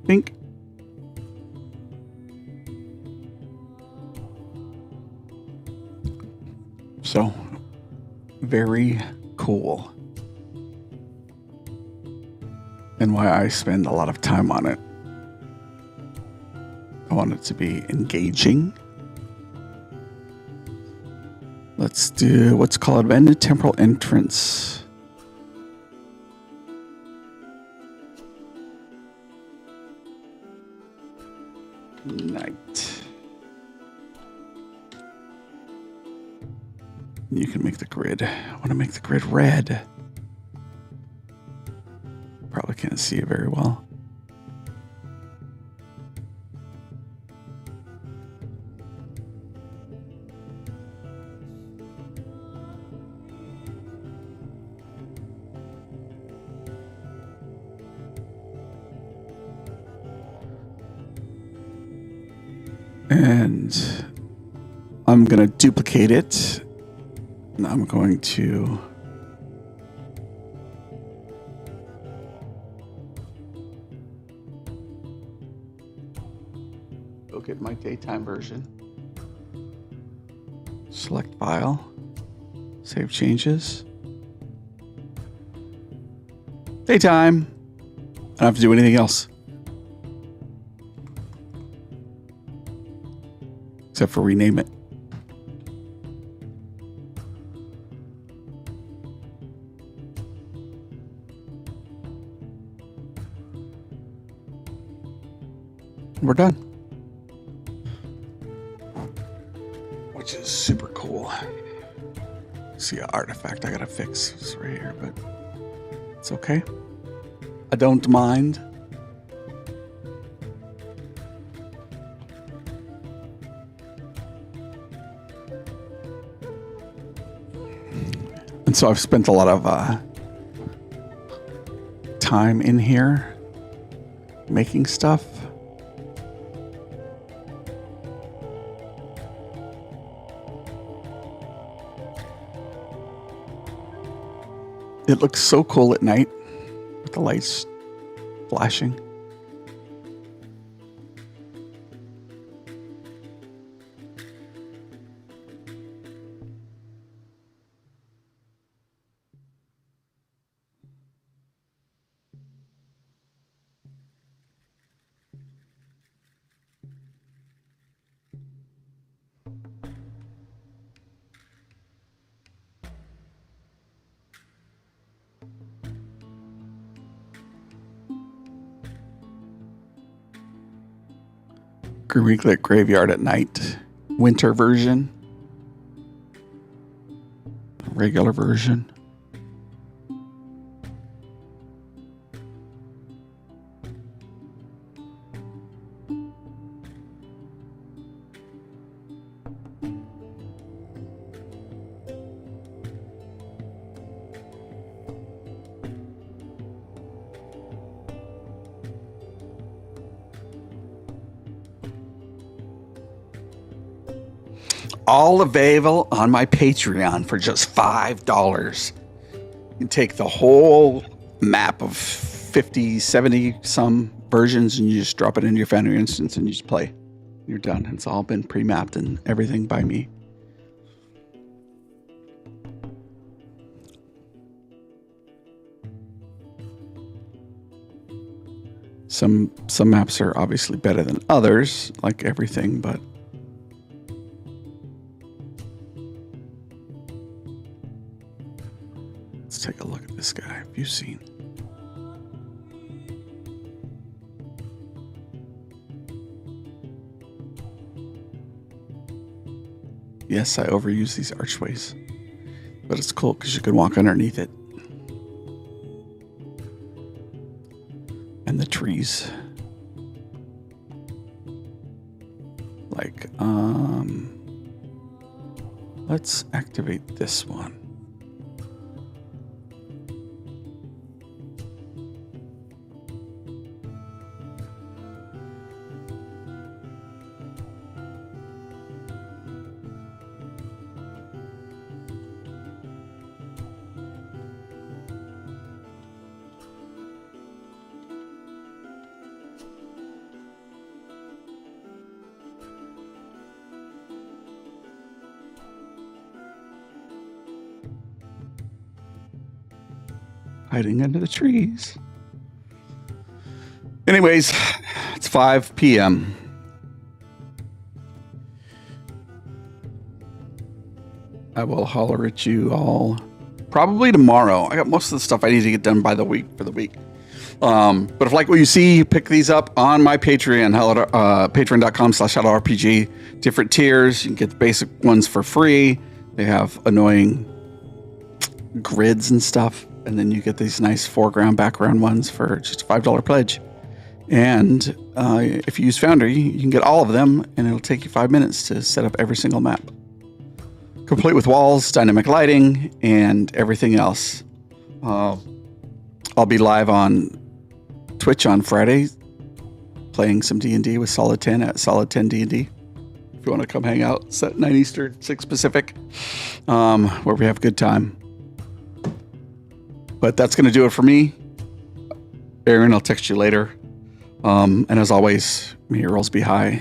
Bink. So, very cool. And why I spend a lot of time on it. I want it to be engaging. Let's do what's called Abandoned Temporal Entrance. Night. You can make the grid. I want to make the grid red. Probably can't see it very well. And I'm going to duplicate it. And I'm going to go get my daytime version. Select file. Save changes. Daytime. I don't have to do anything else. Except for rename it. We're done. Which is super cool. See an artifact I gotta fix. It's right here, but it's okay. I don't mind. And so I've spent a lot of time in here making stuff. It looks so cool at night with the lights flashing. Grimiglet Graveyard at Night. Winter version. Regular version. All available on my Patreon for just $5. You can take the whole map of 50, 70 some versions and you just drop it into your Foundry instance and you just play. You're done. It's all been pre-mapped and everything by me. Some maps are obviously better than others, like everything, but let's take a look at this guy. Have you seen? Yes, I overuse these archways, but it's cool because you can walk underneath it. And the trees. Like, let's activate this one. hiding under the trees. Anyways, it's 5 p.m. I will holler at you all probably tomorrow. I got most of the stuff I need to get done by the week for the week. But if like what you see, pick these up on my Patreon, patreon.com/HelloRPG. Different tiers. You can get the basic ones for free. They have annoying grids and stuff. And then you get these nice foreground, background ones for just a $5 pledge. And if you use Foundry, you can get all of them, and it'll take you 5 minutes to set up every single map. Complete with walls, dynamic lighting, and everything else. I'll be live on Twitch on Friday, playing some D&D with Solid 10 at Solid 10 D&D. If you want to come hang out, it's at 9 Eastern, 6 Pacific, where we have a good time. But that's going to do it for me. Aaron, I'll text you later. And as always, may your rolls be high.